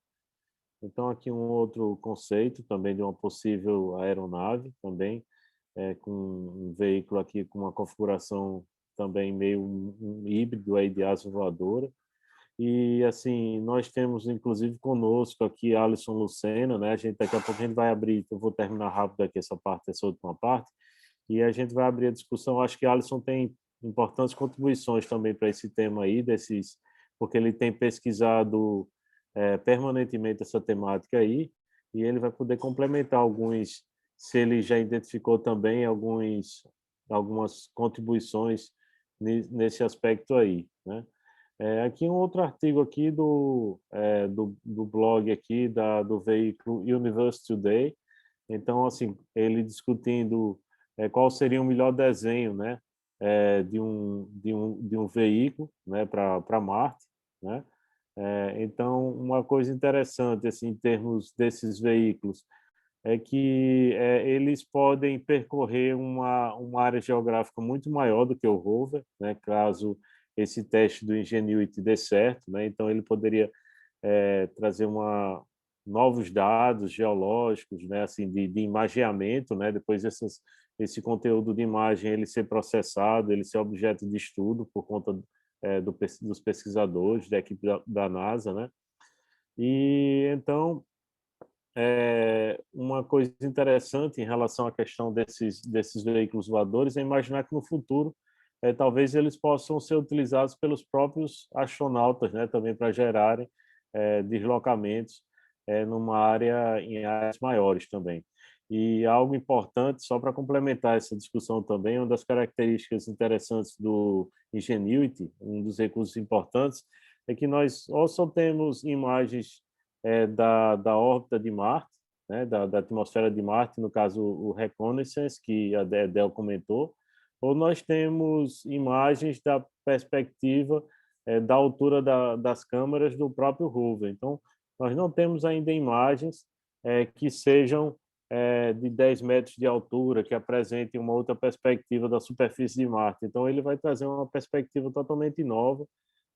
Speaker 1: Então, aqui um outro conceito também de uma possível aeronave, também com um veículo aqui com uma configuração também meio um híbrido aí de asa voadora. E, assim, nós temos, inclusive, conosco aqui Alisson Lucena, né? Daqui a pouco a gente vai abrir, eu vou terminar rápido aqui essa última parte, e a gente vai abrir a discussão. Acho que Alisson tem importantes contribuições também para esse tema aí, porque ele tem pesquisado permanentemente essa temática aí, e ele vai poder complementar se ele já identificou também algumas contribuições nesse aspecto aí, né? Aqui um outro artigo aqui do blog aqui do veículo Universe Today. Então, assim, ele discutindo qual seria o melhor desenho, né, de um veículo, né, para Marte, né? Então, uma coisa interessante, assim, em termos desses veículos, é que eles podem percorrer uma área geográfica muito maior do que o rover, né, caso esse teste do Ingenuity dê certo, né? Então, ele poderia trazer novos dados geológicos, né, assim, de imageamento, né? Depois esse conteúdo de imagem ele ser processado, ele ser objeto de estudo por conta dos pesquisadores da equipe da NASA, né? E então uma coisa interessante em relação à questão desses veículos voadores é imaginar que no futuro talvez eles possam ser utilizados pelos próprios astronautas, né, também para gerarem deslocamentos em áreas maiores também. E algo importante, só para complementar essa discussão também, uma das características interessantes do Ingenuity, um dos recursos importantes, é que nós ou só temos imagens da órbita de Marte, né, da atmosfera de Marte, no caso o Reconnaissance, que a Del comentou, ou nós temos imagens da perspectiva da altura das câmeras do próprio rover. Então, nós não temos ainda imagens que sejam de 10 metros de altura, que apresentem uma outra perspectiva da superfície de Marte. Então, ele vai trazer uma perspectiva totalmente nova,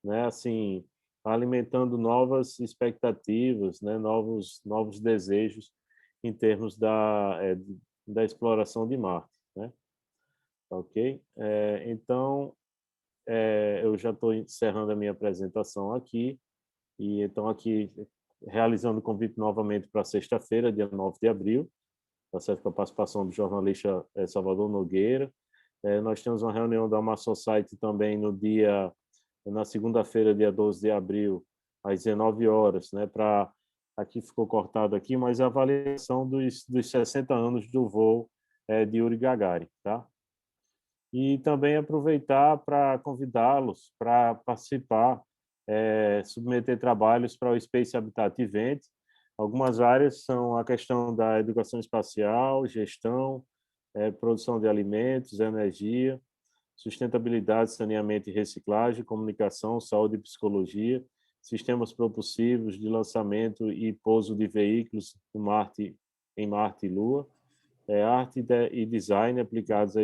Speaker 1: né, assim, alimentando novas expectativas, né, novos desejos em termos da exploração de Marte, né? Ok? Então, eu já estou encerrando a minha apresentação aqui, e então aqui realizando o convite novamente para sexta-feira, dia 9 de abril, tá certo, com a participação do jornalista Salvador Nogueira. Nós temos uma reunião da Mars Society também na segunda-feira, dia 12 de abril, às 19 horas, né, aqui ficou cortado aqui, mas a avaliação dos 60 anos do voo de Yuri Gagarin, tá? E também aproveitar para convidá-los para participar, submeter trabalhos para o Space Habitat Event. Algumas áreas são a questão da educação espacial, gestão, produção de alimentos, energia, sustentabilidade, saneamento e reciclagem, comunicação, saúde e psicologia, sistemas propulsivos de lançamento e pouso de veículos em Marte e Lua, arte e design aplicados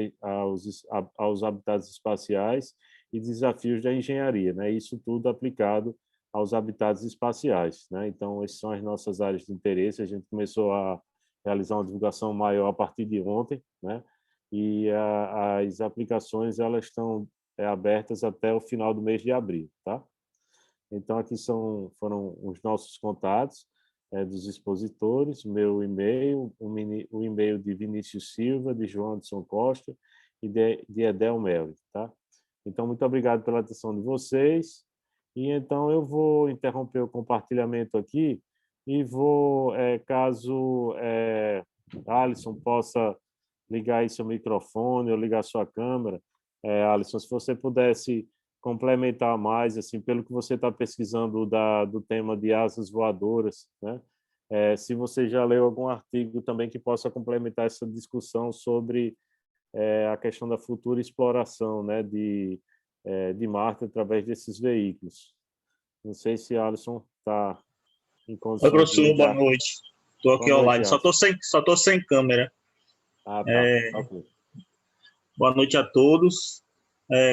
Speaker 1: aos habitats espaciais e desafios da engenharia, né? Isso tudo aplicado aos habitats espaciais, né? Então, essas são as nossas áreas de interesse. A gente começou a realizar uma divulgação maior a partir de ontem, né? E as aplicações elas estão abertas até o final do mês de abril, tá? Então, aqui foram os nossos contatos. dos expositores, meu e-mail, o e-mail de Vinícius Silva, de João Anderson Costa e de Edel Melli, tá? Então, muito obrigado pela atenção de vocês. E então eu vou interromper o compartilhamento aqui e vou, caso Alisson possa ligar aí seu microfone ou ligar sua câmera, Alisson, se você pudesse complementar mais, assim, pelo que você está pesquisando do tema de asas voadoras, né? Se você já leu algum artigo também que possa complementar essa discussão sobre a questão da futura exploração, né, de Marte através desses veículos. Não sei se Alisson está em
Speaker 5: Oi,
Speaker 1: condições de
Speaker 5: professor, boa
Speaker 1: ligar.
Speaker 5: noite. Estou aqui
Speaker 1: Boa noite,
Speaker 5: online,
Speaker 1: Alisson.
Speaker 5: só tô sem câmera.
Speaker 1: Ah, tá. Ok.
Speaker 5: Boa noite a todos.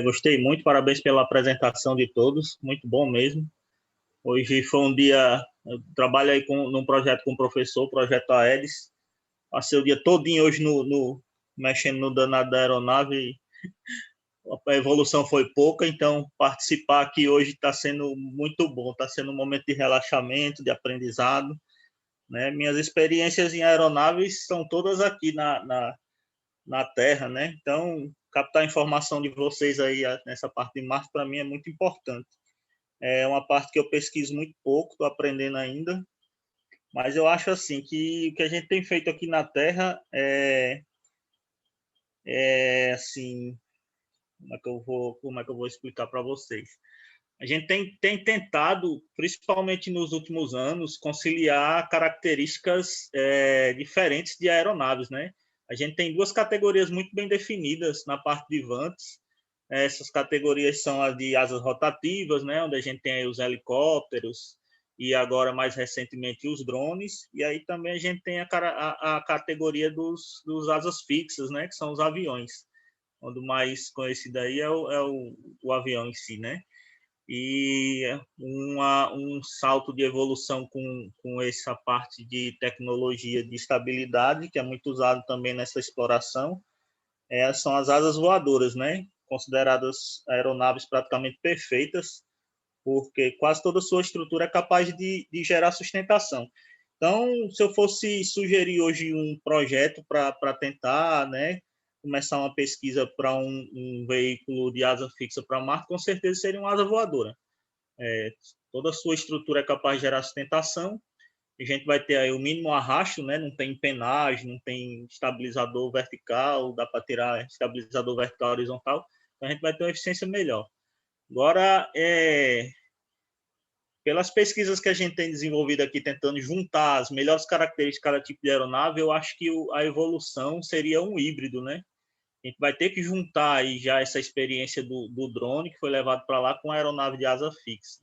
Speaker 5: Gostei muito, parabéns pela apresentação de todos, muito bom mesmo. Hoje foi um dia, eu trabalho aí num projeto com o professor, o projeto Aedes. Passei o dia todinho hoje mexendo no danado da aeronave. A evolução foi pouca, então participar aqui hoje está sendo muito bom, está sendo um momento de relaxamento, de aprendizado, né? Minhas experiências em aeronaves são todas aqui na Terra, né? Então, captar a informação de vocês aí nessa parte de Marte, para mim, é muito importante. É uma parte que eu pesquiso muito pouco, estou aprendendo ainda, mas eu acho assim que o que a gente tem feito aqui na Terra assim, como é que eu vou explicar para vocês? A gente tem tentado, principalmente nos últimos anos, conciliar características diferentes de aeronaves, né? A gente tem duas categorias muito bem definidas na parte de vantes. Essas categorias são as de asas rotativas, né? Onde a gente tem aí os helicópteros e agora, mais recentemente, os drones. E aí também a gente tem a categoria dos asas fixas, né? Que são os aviões. Onde o mais conhecido aí é o avião em si, né? E um salto de evolução com essa parte de tecnologia de estabilidade, que é muito usado também nessa exploração, são as asas voadoras, né? Consideradas aeronaves praticamente perfeitas, porque quase toda a sua estrutura é capaz de gerar sustentação. Então, se eu fosse sugerir hoje um projeto para tentar, né, começar uma pesquisa para um veículo de asa fixa para Marte, com certeza seria uma asa voadora. Toda a sua estrutura é capaz de gerar sustentação. A gente vai ter aí o mínimo arrasto, né? Não tem empenagem, não tem estabilizador vertical, dá para tirar estabilizador vertical horizontal. Então a gente vai ter uma eficiência melhor. Agora, pelas pesquisas que a gente tem desenvolvido aqui, tentando juntar as melhores características de cada tipo de aeronave, eu acho que a evolução seria um híbrido, né? A gente vai ter que juntar aí já essa experiência do drone, que foi levado para lá, com a aeronave de asa fixa.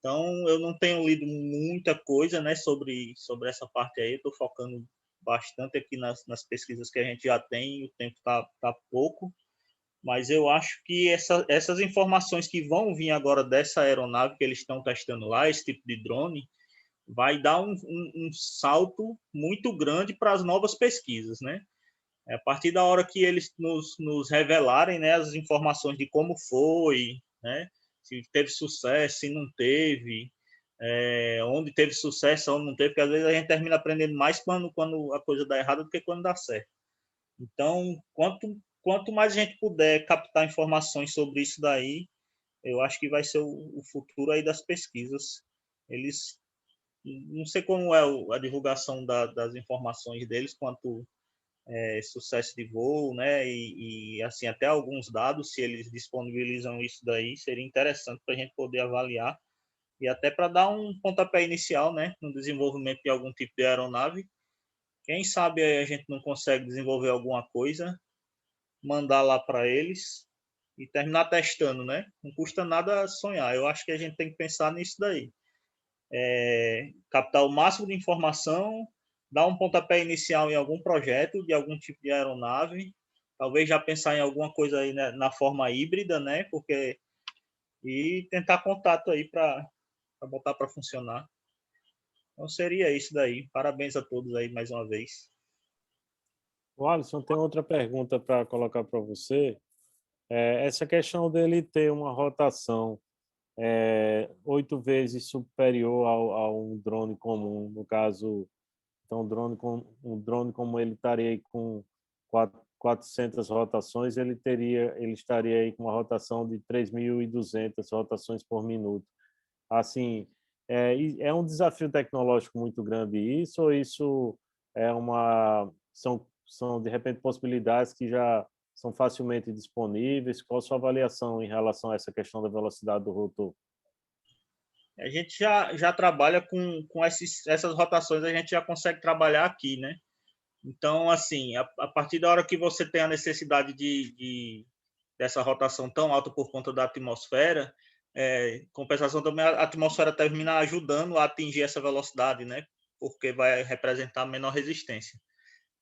Speaker 5: Então, eu não tenho lido muita coisa, né, sobre essa parte aí. Estou focando bastante aqui nas pesquisas que a gente já tem. O tempo tá pouco, mas eu acho que essas informações que vão vir agora dessa aeronave que eles estão testando lá, esse tipo de drone, vai dar um salto muito grande para as novas pesquisas, né? A partir da hora que eles nos revelarem, né, as informações de como foi, né, se teve sucesso, se não teve, onde teve sucesso, onde não teve, porque às vezes a gente termina aprendendo mais quando a coisa dá errado do que quando dá certo. Então, quanto mais a gente puder captar informações sobre isso daí, eu acho que vai ser o futuro aí das pesquisas. Eles, não sei como é a divulgação das informações deles quanto sucesso de voo, né? E assim, até alguns dados, se eles disponibilizam isso daí, seria interessante para a gente poder avaliar e até para dar um pontapé inicial, né, no desenvolvimento de algum tipo de aeronave. Quem sabe a gente não consegue desenvolver alguma coisa, mandar lá para eles e terminar testando, né? Não custa nada sonhar. Eu acho que a gente tem que pensar nisso daí. Captar o máximo de informação, dar um pontapé inicial em algum projeto de algum tipo de aeronave, talvez já pensar em alguma coisa aí, né, na forma híbrida, né? E tentar contato aí para botar para funcionar. Então seria isso daí. Parabéns a todos aí mais uma vez.
Speaker 1: O Alisson, tem outra pergunta para colocar para você. Essa questão dele ter uma rotação 8 vezes superior a um drone comum. No caso, então, um drone como ele estaria aí com 400 rotações, ele estaria aí com uma rotação de 3.200 rotações por minuto. Assim, é um desafio tecnológico muito grande isso, ou isso são de repente possibilidades que já são facilmente disponíveis? Qual a sua avaliação em relação a essa questão da velocidade do rotor?
Speaker 5: A gente já trabalha com essas rotações, a gente já consegue trabalhar aqui, né? Então, assim, a partir da hora que você tem a necessidade dessa rotação tão alta por conta da atmosfera, compensação também, a atmosfera termina ajudando a atingir essa velocidade, né? Porque vai representar menor resistência.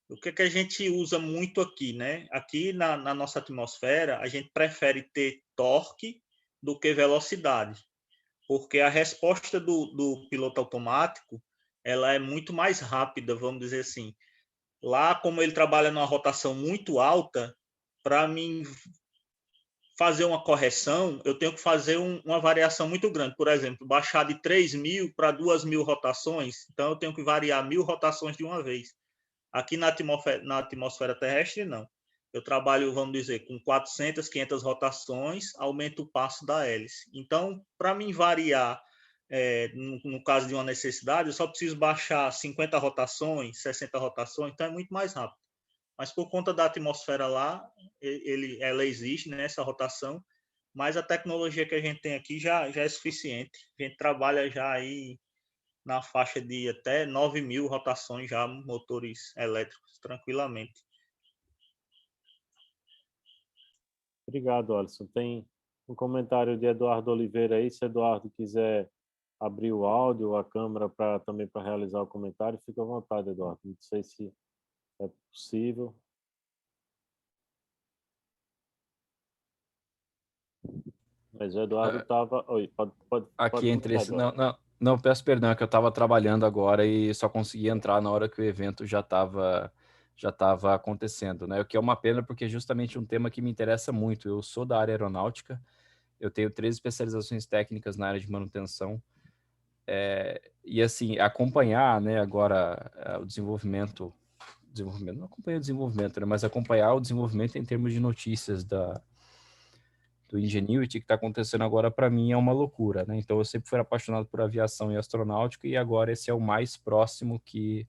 Speaker 5: O que a gente usa muito aqui, né? Aqui na nossa atmosfera, a gente prefere ter torque do que velocidade, porque a resposta do piloto automático ela é muito mais rápida, vamos dizer assim. Lá, como ele trabalha numa rotação muito alta, para mim fazer uma correção, eu tenho que fazer uma variação muito grande. Por exemplo, baixar de 3.000 para 2.000 rotações, então eu tenho que variar 1.000 rotações de uma vez. Aqui na atmosfera terrestre, não. Eu trabalho, vamos dizer, com 400, 500 rotações, aumento o passo da hélice. Então, para mim variar, no caso de uma necessidade, eu só preciso baixar 50 rotações, 60 rotações, então é muito mais rápido. Mas por conta da atmosfera lá, ela existe, né, essa rotação, mas a tecnologia que a gente tem aqui já é suficiente. A gente trabalha já aí na faixa de até 9.000 rotações já, motores elétricos, tranquilamente.
Speaker 1: Obrigado, Alisson. Tem um comentário de Eduardo Oliveira aí. Se Eduardo quiser abrir o áudio, a câmera também para realizar o comentário, fica à vontade, Eduardo. Não sei se é possível. Mas o Eduardo estava... Oi, pode
Speaker 6: Aqui entre
Speaker 1: continuar,
Speaker 6: esse...
Speaker 1: Eduardo.
Speaker 6: Não, peço perdão, é que eu estava trabalhando agora e só consegui entrar na hora que o evento já estava acontecendo, né? O que é uma pena, porque é justamente um tema que me interessa muito. Eu sou da área aeronáutica, eu tenho 3 especializações técnicas na área de manutenção, e assim, acompanhar, né, agora o desenvolvimento, não acompanhar o desenvolvimento, né, mas acompanhar o desenvolvimento em termos de notícias do Ingenuity que está acontecendo agora, para mim, é uma loucura, né? Então, eu sempre fui apaixonado por aviação e astronáutica, e agora esse é o mais próximo que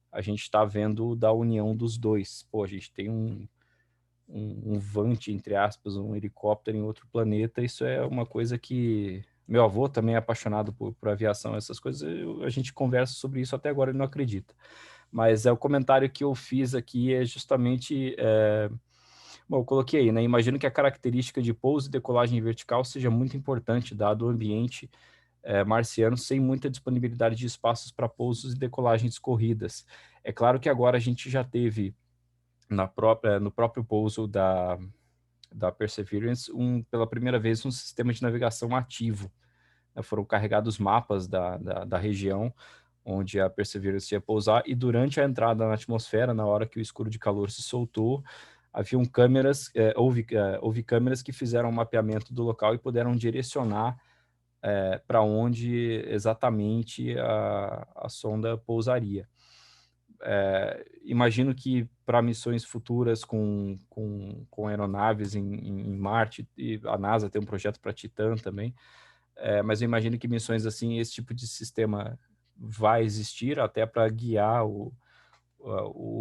Speaker 6: a gente está vendo da união dos dois. Pô, a gente tem um Vant, entre aspas, um helicóptero em outro planeta. Isso é uma coisa que... Meu avô também é apaixonado por aviação, essas coisas. A gente conversa sobre isso, até agora ele não acredita. Mas o comentário que eu fiz aqui é justamente... Bom, eu coloquei aí, né? Imagino que a característica de pouso e decolagem vertical seja muito importante, dado o ambiente marciano, sem muita disponibilidade de espaços para pousos e decolagens corridas. É claro que agora a gente já teve no próprio pouso da Perseverance, pela primeira vez, um sistema de navegação ativo. Foram carregados mapas da região onde a Perseverance ia pousar, e durante a entrada na atmosfera, na hora que o escuro de calor se soltou, houve câmeras que fizeram um mapeamento do local e puderam direcionar para onde exatamente a sonda pousaria. Imagino que para missões futuras com aeronaves em Marte, e a NASA tem um projeto para Titã também, mas eu imagino que missões assim, esse tipo de sistema vai existir até para guiar o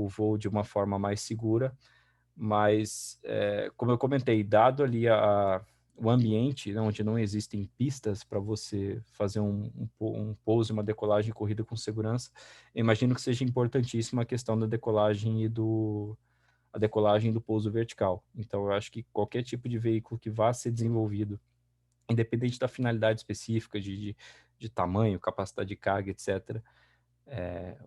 Speaker 6: voo de uma forma mais segura, mas como eu comentei, dado ali o ambiente, né, onde não existem pistas para você fazer um pouso, uma decolagem e corrida com segurança, eu imagino que seja importantíssima a questão da decolagem a decolagem do pouso vertical. Então, eu acho que qualquer tipo de veículo que vá ser desenvolvido, independente da finalidade específica de tamanho, capacidade de carga, etc.,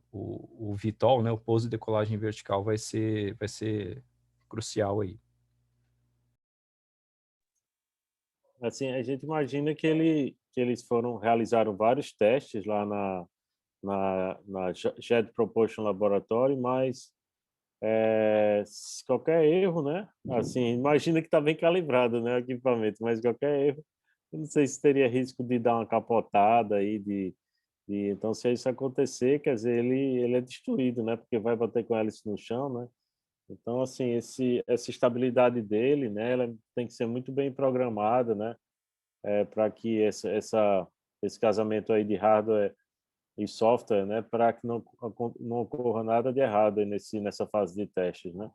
Speaker 6: o VTOL, né, o pouso e decolagem vertical, vai ser crucial aí.
Speaker 1: Assim, a gente imagina que eles realizaram vários testes lá na Jet Propulsion Laboratory, mas qualquer erro, né? Assim, imagina que está bem calibrado, né, o equipamento, mas qualquer erro Eu não sei se teria risco de dar uma capotada aí, então, se isso acontecer, quer dizer, ele é destruído, né? Porque vai bater com a hélice no chão, né? Então, assim, essa estabilidade dele, né? Ela tem que ser muito bem programada, né? Para que esse casamento aí de hardware e software, né? Para que não ocorra nada de errado aí nessa fase de testes, né?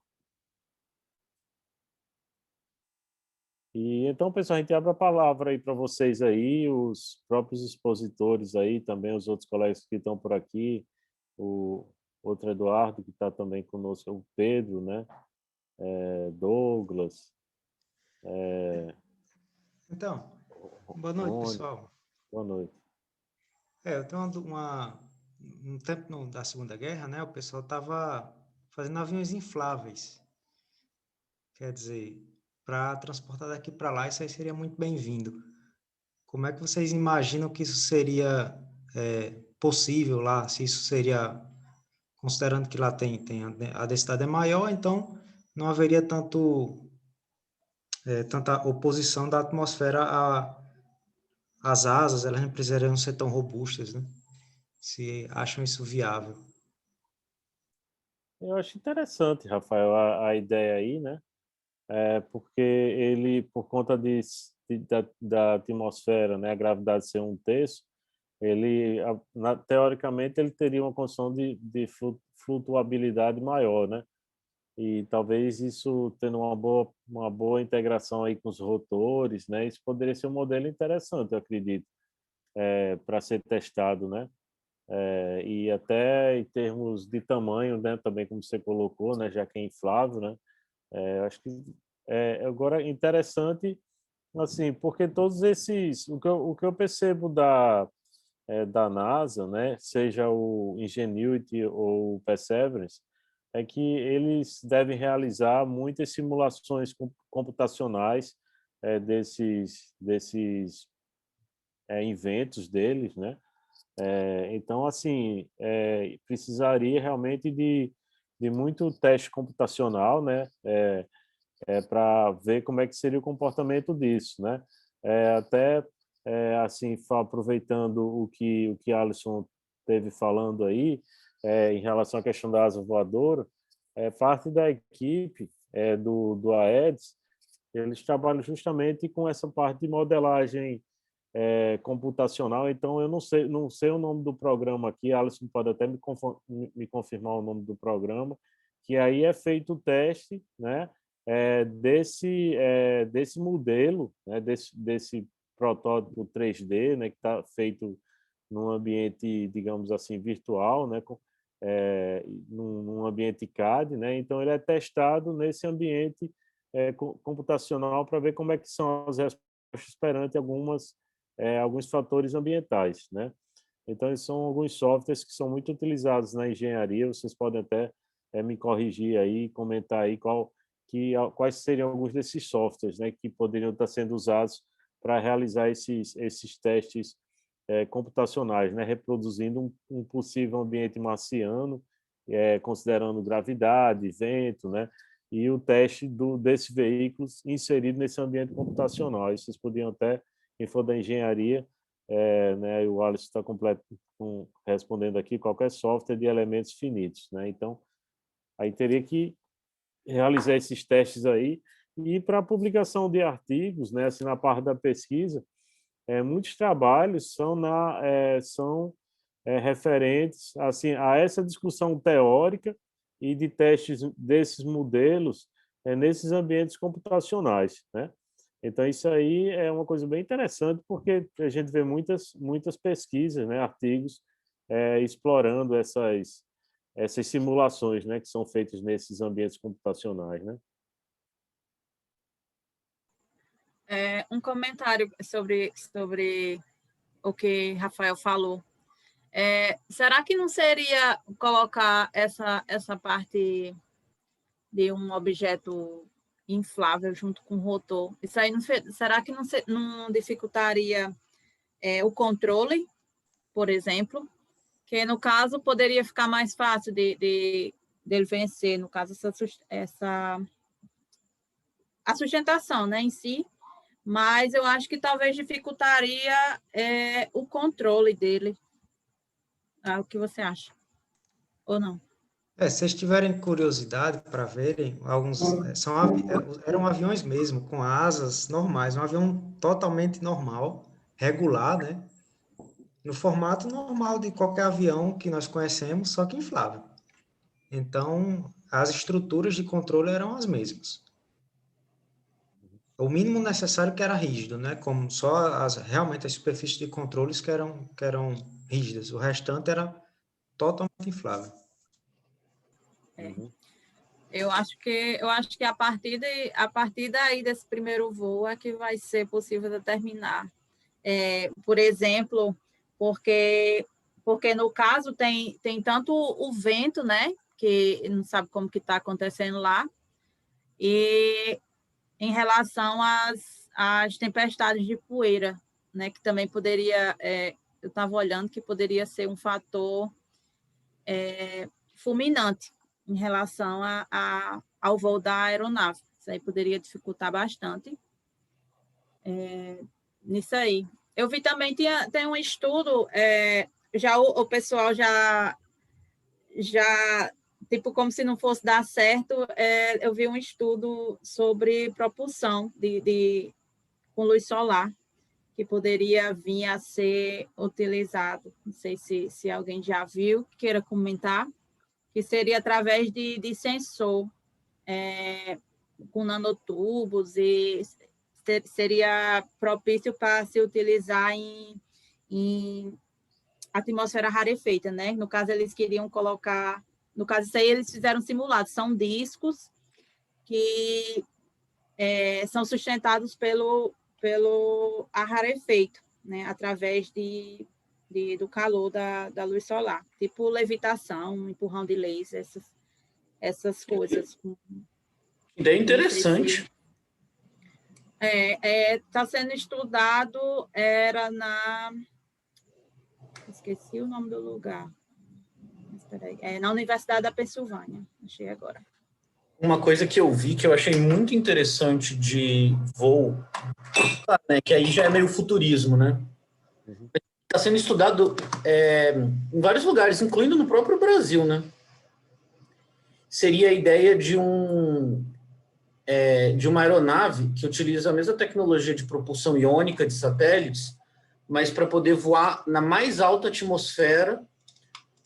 Speaker 1: E então, pessoal, a gente abre a palavra aí para vocês aí, os próprios expositores aí, também os outros colegas que estão por aqui, o outro Eduardo, que está também conosco, o Pedro, né? Douglas,
Speaker 7: Então, boa noite,
Speaker 1: Rony,
Speaker 7: pessoal.
Speaker 1: boa noite.
Speaker 7: Eu tenho um tempo da Segunda Guerra, né? O pessoal estava fazendo aviões infláveis. Quer dizer, para transportar daqui para lá, isso aí seria muito bem-vindo. Como é que vocês imaginam que isso seria possível lá? Se isso seria, considerando que lá a densidade é maior, então não haveria tanta oposição da atmosfera às asas, elas não precisariam ser tão robustas, né? Se acham isso viável.
Speaker 1: Eu acho interessante, Rafael, a ideia aí, né? Porque ele, por conta da atmosfera, né, a gravidade ser 1/3, teoricamente, ele teria uma condição de flutuabilidade maior, né? E talvez isso tendo uma boa integração aí com os rotores, né? Isso poderia ser um modelo interessante, eu acredito, para ser testado, né? E até em termos de tamanho, né? Também como você colocou, né? Já que é inflável, né? Eu acho que agora interessante, assim, porque todos esses, o que eu percebo da NASA, né? Seja o Ingenuity ou o Perseverance, é que eles devem realizar muitas simulações computacionais desses inventos deles, né? Então, assim, precisaria realmente de muito teste computacional, né? Para ver como é que seria o comportamento disso, né? Até assim, aproveitando o que Alisson teve falando aí, em relação à questão da asa voadora, parte da equipe do AEDS, eles trabalham justamente com essa parte de modelagem computacional. Então, eu não sei o nome do programa aqui, Alisson pode até me confirmar o nome do programa, que aí é feito o teste, né, desse modelo, né, desse protótipo 3D, né, que está feito num ambiente, digamos assim, virtual, né, num ambiente CAD, né, então ele é testado nesse ambiente computacional para ver como é que são as respostas perante alguns fatores ambientais, né? Então, esses são alguns softwares que são muito utilizados na engenharia. Vocês podem até me corrigir aí, comentar aí quais seriam alguns desses softwares, né, que poderiam estar sendo usados para realizar esses testes computacionais, né, reproduzindo um possível ambiente marciano, considerando gravidade, vento, né, e o teste desses veículos inserido nesse ambiente computacional. Aí vocês podiam até, quem for da engenharia, né, o Alisson está respondendo aqui, qualquer software de elementos finitos, né? Então, aí teria que realizar esses testes aí, e para a publicação de artigos, né, assim, na parte da pesquisa, muitos trabalhos são referentes assim, a essa discussão teórica e de testes desses modelos nesses ambientes computacionais, né? Então, isso aí é uma coisa bem interessante, porque a gente vê muitas pesquisas, né, artigos, explorando essas simulações, né, que são feitas nesses ambientes computacionais, né?
Speaker 4: Um comentário sobre o que Rafael falou. Será que não seria colocar essa parte de um objeto inflável junto com o rotor? Isso aí será que não dificultaria o controle, por exemplo? Que, no caso, poderia ficar mais fácil dele vencer, no caso, a sustentação, né, em si, mas eu acho que talvez dificultaria o controle dele. O que você acha? Ou não?
Speaker 7: Se vocês tiverem curiosidade para verem, eram aviões mesmo, com asas normais, um avião totalmente normal, regular, né? No formato normal de qualquer avião que nós conhecemos, só que inflável. Então, as estruturas de controle eram as mesmas. O mínimo necessário que era rígido, né? Como só realmente as superfícies de controles que eram rígidas. O restante era totalmente inflável.
Speaker 4: Eu acho que a partir daí desse primeiro voo é que vai ser possível determinar. Por exemplo, porque no caso tem tanto o vento, né? Que não sabe como que está acontecendo lá, e em relação às tempestades de poeira, né? Que também poderia, eu estava olhando que poderia ser um fator fulminante em relação ao voo da aeronave. Isso aí poderia dificultar bastante nisso aí. Eu vi também, tem um estudo, já o pessoal já, tipo, como se não fosse dar certo, eu vi um estudo sobre propulsão com luz solar, que poderia vir a ser utilizado. Não sei se alguém já viu, queira comentar, que seria através de sensor, com nanotubos, e seria propício para se utilizar em atmosfera rarefeita, né? No caso, eles queriam colocar... No caso, isso aí eles fizeram simulado. São discos que são sustentados pelo ar rarefeito, né? Através do calor da luz solar. Tipo levitação, empurrão de laser, essas coisas.
Speaker 8: Ideia interessante.
Speaker 4: Está sendo estudado, era esqueci o nome do lugar. Espera aí. Na Universidade da Pensilvânia. Achei agora.
Speaker 8: Uma coisa que eu vi que eu achei muito interessante de voo, né, que aí já é meio futurismo, né? Está sendo estudado em vários lugares, incluindo no próprio Brasil, né? Seria a ideia de uma aeronave que utiliza a mesma tecnologia de propulsão iônica de satélites, mas para poder voar na mais alta atmosfera,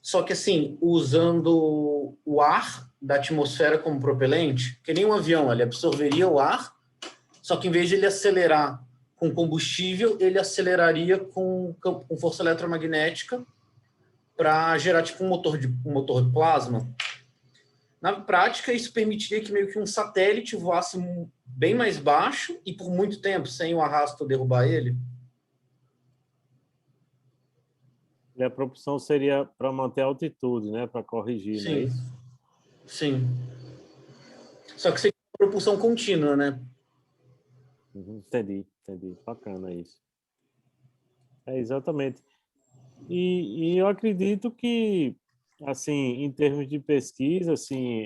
Speaker 8: só que assim, usando o ar da atmosfera como propelente, que nem um avião, ele absorveria o ar, só que em vez de ele acelerar com combustível, ele aceleraria com força eletromagnética para gerar tipo um motor de plasma. Na prática, isso permitiria que meio que um satélite voasse bem mais baixo e por muito tempo, sem o arrasto derrubar ele.
Speaker 1: E a propulsão seria para manter a altitude, né? Para corrigir,
Speaker 8: Sim.
Speaker 1: não é isso?
Speaker 8: Sim. Só que seria uma propulsão contínua, né?
Speaker 1: Entendi. Bacana isso. Exatamente. E eu acredito que, assim, em termos de pesquisa, assim,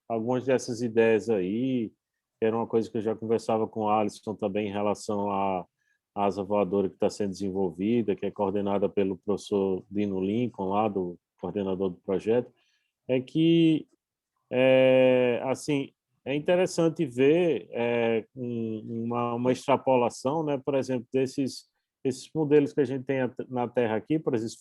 Speaker 1: algumas dessas ideias aí, que era uma coisa que eu já conversava com o Alisson também em relação à asa voadora que está sendo desenvolvida, que é coordenada pelo professor Dino Lincoln, lá do coordenador do projeto, é que, assim, é interessante ver uma extrapolação, né, por exemplo, esses modelos que a gente tem na Terra aqui, por exemplo,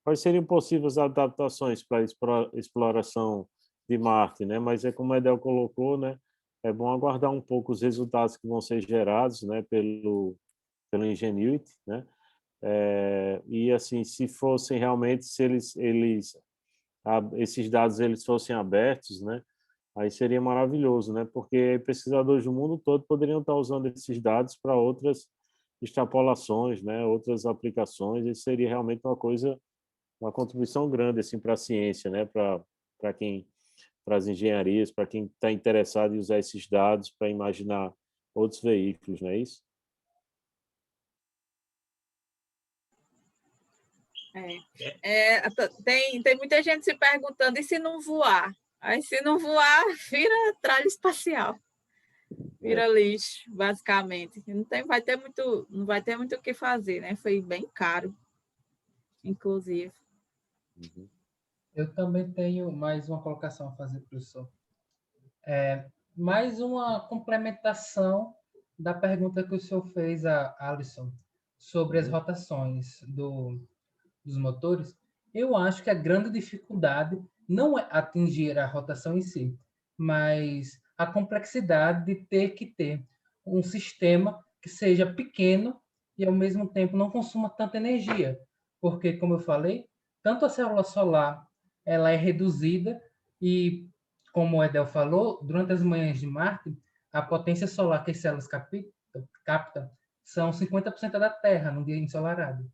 Speaker 1: quais seriam possíveis adaptações para a exploração de Marte, né? Mas como a Edel colocou, né, é bom aguardar um pouco os resultados que vão ser gerados, né, pelo Ingenuity, né? E assim, se fossem realmente, se esses dados eles fossem abertos, né? Aí seria maravilhoso, né? Porque pesquisadores do mundo todo poderiam estar usando esses dados para outras extrapolações, né? Outras aplicações. Isso seria realmente uma contribuição grande assim para a ciência, né? Para as engenharias, para quem está interessado em usar esses dados para imaginar outros veículos, não é isso?
Speaker 4: Tem muita gente se perguntando, e se não voar? Aí, se não voar, vira tralha espacial. Vira lixo, basicamente. Não vai ter muito o que fazer, né? Foi bem caro, inclusive.
Speaker 1: Uhum.
Speaker 2: Eu também tenho mais uma colocação a fazer, professor. Mais uma complementação da pergunta que o senhor fez a Alisson sobre as rotações dos motores. Eu acho que a grande dificuldade não é atingir a rotação em si, mas a complexidade de ter um sistema que seja pequeno e, ao mesmo tempo, não consuma tanta energia. Porque, como eu falei, tanto a célula solar ela é reduzida e, como o Edel falou, durante as manhãs de Marte, a potência solar que as células captam são 50% da Terra no dia ensolarado.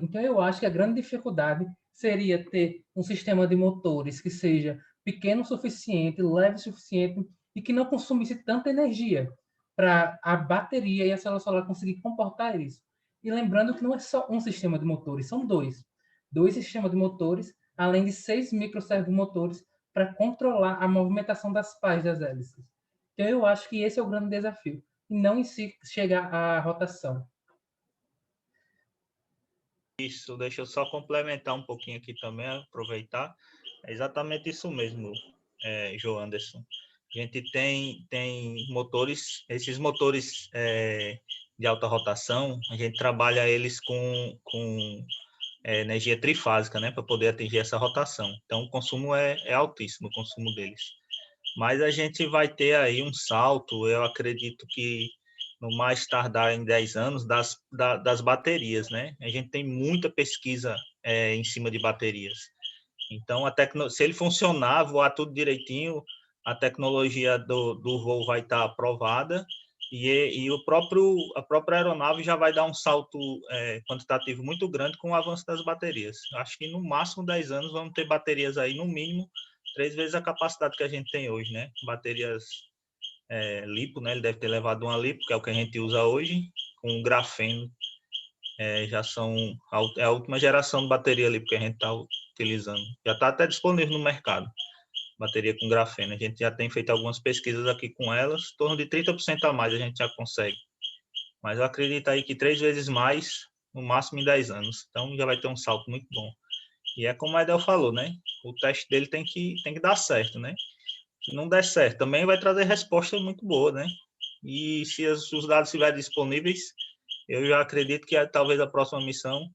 Speaker 2: Então, eu acho que a grande dificuldade seria ter um sistema de motores que seja pequeno o suficiente, leve o suficiente e que não consumisse tanta energia para a bateria e a célula solar conseguir comportar isso. E lembrando que não é só um sistema de motores, são dois. Dois sistemas de motores, além de 6 microservomotores para controlar a movimentação das pás das hélices. Então, eu acho que esse é o grande desafio, e não em si chegar à rotação.
Speaker 5: Isso, deixa eu só complementar um pouquinho aqui também, aproveitar. É exatamente isso mesmo, João Anderson. A gente tem motores, esses motores de alta rotação, a gente trabalha eles com energia trifásica, né, para poder atingir essa rotação. Então, o consumo é altíssimo, o consumo deles. Mas a gente vai ter aí um salto, eu acredito que no mais tardar em 10 anos, das baterias, né? A gente tem muita pesquisa em cima de baterias. Então, se ele funcionar, voar tudo direitinho, a tecnologia do voo vai estar aprovada e a própria aeronave já vai dar um salto quantitativo muito grande com o avanço das baterias. Acho que no máximo 10 anos vamos ter baterias aí, no mínimo, 3 vezes a capacidade que a gente tem hoje, né? Baterias lipo, né? Ele deve ter levado uma lipo, que é o que a gente usa hoje, com grafeno. Já é a última geração de bateria lipo que a gente está utilizando. Já está até disponível no mercado, bateria com grafeno. A gente já tem feito algumas pesquisas aqui com elas, em torno de 30% a mais a gente já consegue. Mas eu acredito aí que 3 vezes mais, no máximo em 10 anos. Então já vai ter um salto muito bom. E é como a Edel falou, né? O teste dele tem que dar certo, né? Se não der certo, também vai trazer resposta muito boa, né? E se os dados estiverem disponíveis, eu já acredito que talvez a próxima missão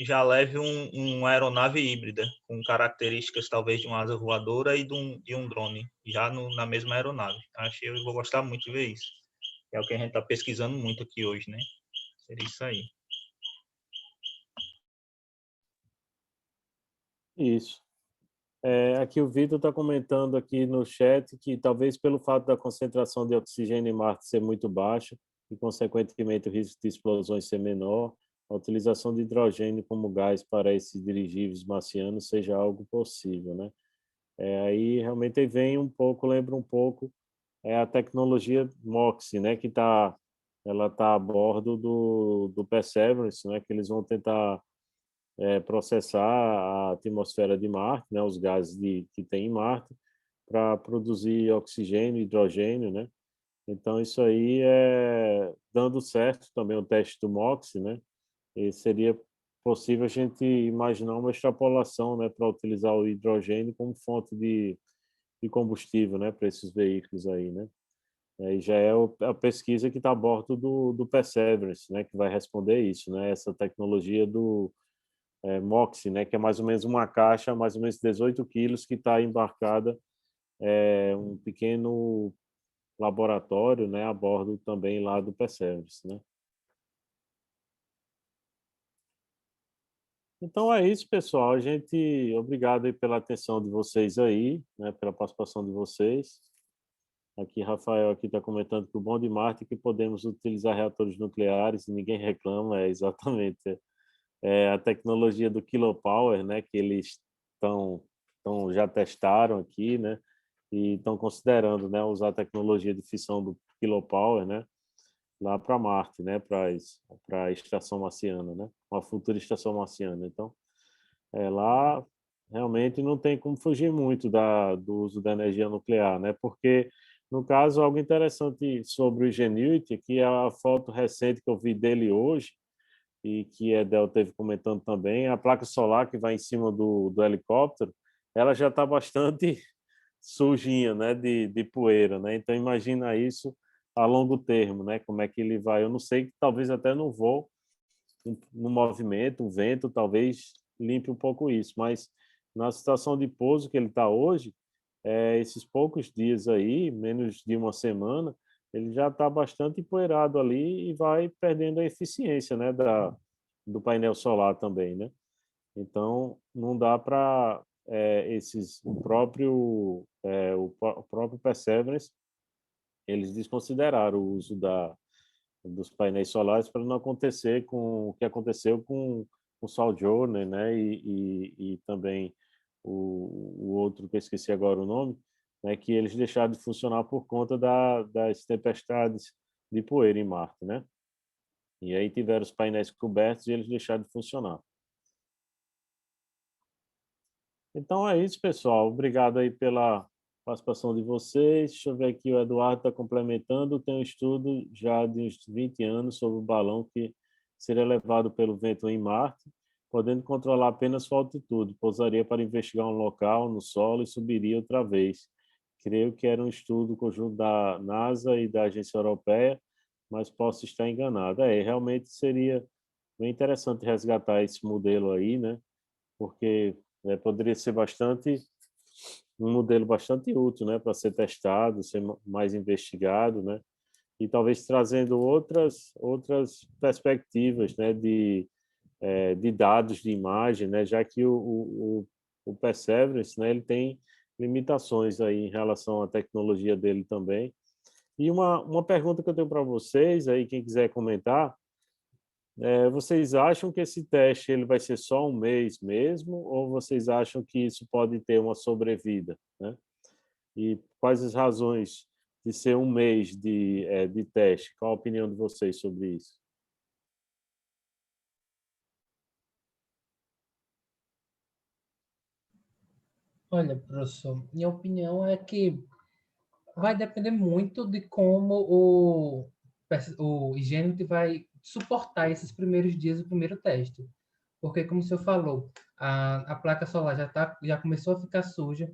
Speaker 5: já leve uma aeronave híbrida, com características talvez de uma asa voadora e de um drone, já na mesma aeronave. Acho que eu vou gostar muito de ver isso. É o que a gente está pesquisando muito aqui hoje, né? Seria isso aí.
Speaker 1: Isso. Aqui o Vitor está comentando aqui no chat que talvez pelo fato da concentração de oxigênio em Marte ser muito baixa e, consequentemente, o risco de explosões ser menor, a utilização de hidrogênio como gás para esses dirigíveis marcianos seja algo possível, né? Aí realmente vem lembra um pouco a tecnologia MOXIE, né? Ela está a bordo do Perseverance, né? Que eles vão tentar processar a atmosfera de Marte, né, os gases que tem em Marte, para produzir oxigênio e hidrogênio, né? Então, isso aí dando certo também o teste do MOXIE, né? E seria possível a gente imaginar uma extrapolação, né, para utilizar o hidrogênio como fonte de combustível, né, para esses veículos aí, né? Aí já é a pesquisa que está a bordo do Perseverance, né, que vai responder isso, né? Essa tecnologia do MOXIE, né, que é mais ou menos uma caixa, mais ou menos 18 quilos, que está embarcada um pequeno laboratório, né, a bordo também lá do Perseverance, né. Então é isso, pessoal. Obrigado aí pela atenção de vocês aí, né, pela participação de vocês. Aqui, Rafael aqui está comentando que o bom de Marte é que podemos utilizar reatores nucleares e ninguém reclama, exatamente. A tecnologia do Kilopower, né, que eles já testaram aqui, né, e estão considerando, né, usar a tecnologia de fissão do Kilopower, né, lá para Marte, né, para a estação marciana, né, uma futura estação marciana. Então, lá realmente não tem como fugir muito do uso da energia nuclear, né, porque No caso, algo interessante sobre o Ingenuity, que é a foto recente que eu vi dele hoje, e que a Edel teve comentando também, a placa solar que vai em cima do helicóptero, ela já está bastante sujinha, né, de poeira, né? Então imagina isso a longo termo, né? Como é que ele vai? Eu não sei, talvez até no voo, no movimento, o vento talvez limpe um pouco isso, mas na situação de pouso que ele está hoje, esses poucos dias aí, menos de uma semana, ele já está bastante empoeirado ali e vai perdendo a eficiência, né, do painel solar também, né? Então, não dá para o próprio Perseverance, eles desconsideraram o uso dos painéis solares para não acontecer com o que aconteceu com o Sojourner, né? E também o outro que eu esqueci agora o nome, né? Que eles deixaram de funcionar por conta das tempestades de poeira em Marte, né? E aí tiveram os painéis cobertos e eles deixaram de funcionar. Então é isso, pessoal. Obrigado aí pela participação de vocês. Deixa eu ver aqui, o Eduardo está complementando. Tem um estudo já de uns 20 anos sobre o balão que seria levado pelo vento em Marte, podendo controlar apenas sua altitude. Pousaria para investigar um local no solo e subiria outra vez. Creio que era um estudo conjunto da NASA e da Agência Europeia, mas posso estar enganado. Realmente seria bem interessante resgatar esse modelo aí, né? Porque poderia ser um modelo bastante útil, né, para ser testado, ser mais investigado, né, e talvez trazendo outras perspectivas, né, de dados de imagem, né, já que o Perseverance, né, ele tem limitações aí em relação à tecnologia dele também. E uma pergunta que eu tenho para vocês aí, quem quiser comentar, vocês acham que esse teste ele vai ser só um mês mesmo, ou vocês acham que isso pode ter uma sobrevida, né? E quais as razões de ser um mês de teste? Qual a opinião de vocês sobre isso?
Speaker 2: Olha, professor, minha opinião é que vai depender muito de como o Ingenuity vai suportar esses primeiros dias do primeiro teste. Porque, como o senhor falou, a placa solar já começou a ficar suja,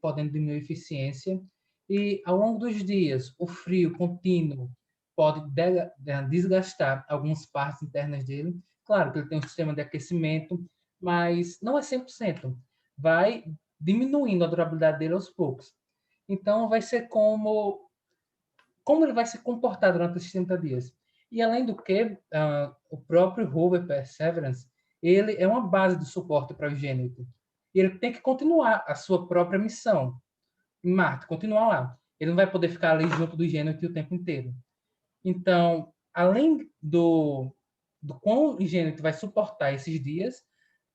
Speaker 2: podendo diminuir a eficiência, e ao longo dos dias, o frio contínuo pode desgastar algumas partes internas dele. Claro que ele tem um sistema de aquecimento, mas não é 100%. Vai diminuindo a durabilidade dele aos poucos. Então, vai ser como ele vai se comportar durante esses 30 dias. E, além do que, o próprio rover Perseverance, ele é uma base de suporte para o Ingenuity. E ele tem que continuar a sua própria missão em Marte, continuar lá. Ele não vai poder ficar ali junto do Ingenuity o tempo inteiro. Então, além do quão o Ingenuity vai suportar esses dias,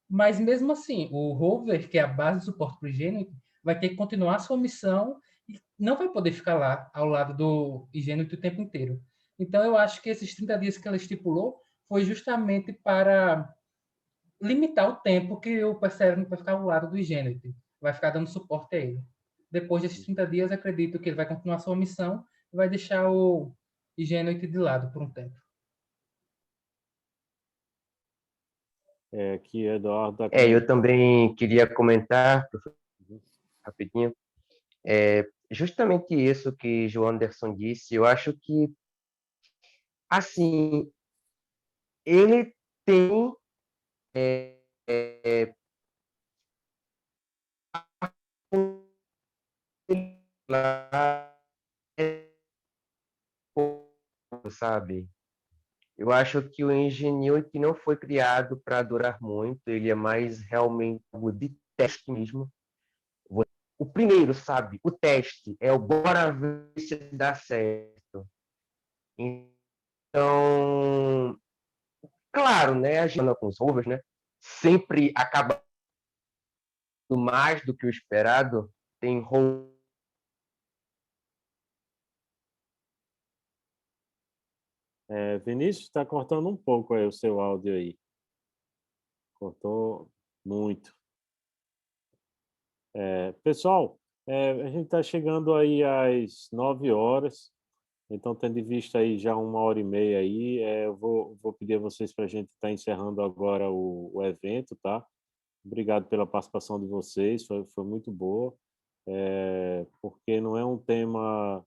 Speaker 2: mas mesmo assim, o rover, que é a base de suporte para o Ingenuity, vai ter que continuar a sua missão e não vai poder ficar lá ao lado do Ingenuity o tempo inteiro. Então, eu acho que esses 30 dias que ela estipulou foi justamente para limitar o tempo que o Perseverance vai ficar ao lado do Ingenuity, vai ficar dando suporte a ele. Depois desses 30 dias, acredito que ele vai continuar a sua missão e vai deixar o Ingenuity de lado por um tempo.
Speaker 1: Que Eduardo está
Speaker 3: Eu também queria comentar, rapidinho, justamente isso que João Anderson disse. Eu acho que, assim, ele tem sabe? Eu acho que o Ingenuity não foi criado para durar muito, ele é mais realmente algo de teste mesmo. O primeiro, sabe? O teste é o bora ver se dá certo. Então, claro, né? A gente com os rovers, né? Sempre acaba mais do que o esperado. Tem
Speaker 1: Vinícius, está cortando um pouco aí o seu áudio aí. Cortou muito. Pessoal, A gente está chegando aí às 9 horas, então, tendo em vista aí já 1h30 aí, eu vou pedir a vocês para a gente estar encerrando agora o evento, tá? Obrigado pela participação de vocês, foi muito boa, porque não é um tema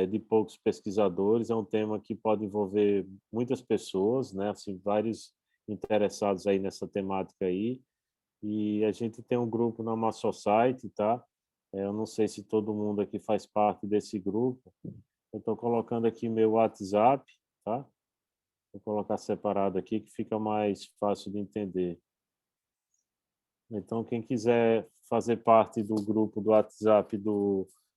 Speaker 1: de poucos pesquisadores, é um tema que pode envolver muitas pessoas, né? Assim, vários interessados aí nessa temática aí, e a gente tem um grupo na Mass Society, tá? Eu não sei se todo mundo aqui faz parte desse grupo. Eu estou colocando aqui meu WhatsApp, tá? Vou colocar separado aqui que fica mais fácil de entender. Então, quem quiser fazer parte do grupo do WhatsApp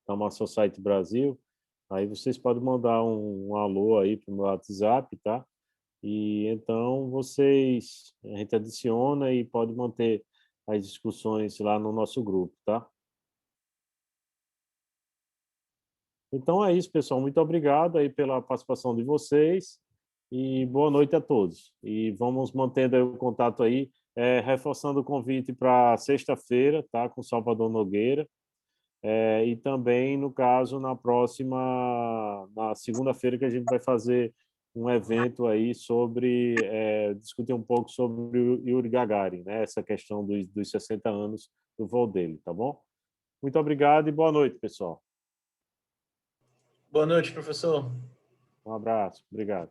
Speaker 1: da Mass Society Brasil, aí vocês podem mandar um alô aí para o meu WhatsApp, tá? E então a gente adiciona e pode manter as discussões lá no nosso grupo, tá? Então é isso, pessoal. Muito obrigado aí pela participação de vocês e boa noite a todos. E vamos mantendo aí o contato aí, reforçando o convite para sexta-feira, tá? Com Salvador Nogueira. E também, no caso, na segunda-feira, que a gente vai fazer um evento aí discutir um pouco sobre o Yuri Gagarin, né? Essa questão dos 60 anos do voo dele, tá bom? Muito obrigado e boa noite, pessoal.
Speaker 8: Boa noite, professor.
Speaker 1: Um abraço, obrigado.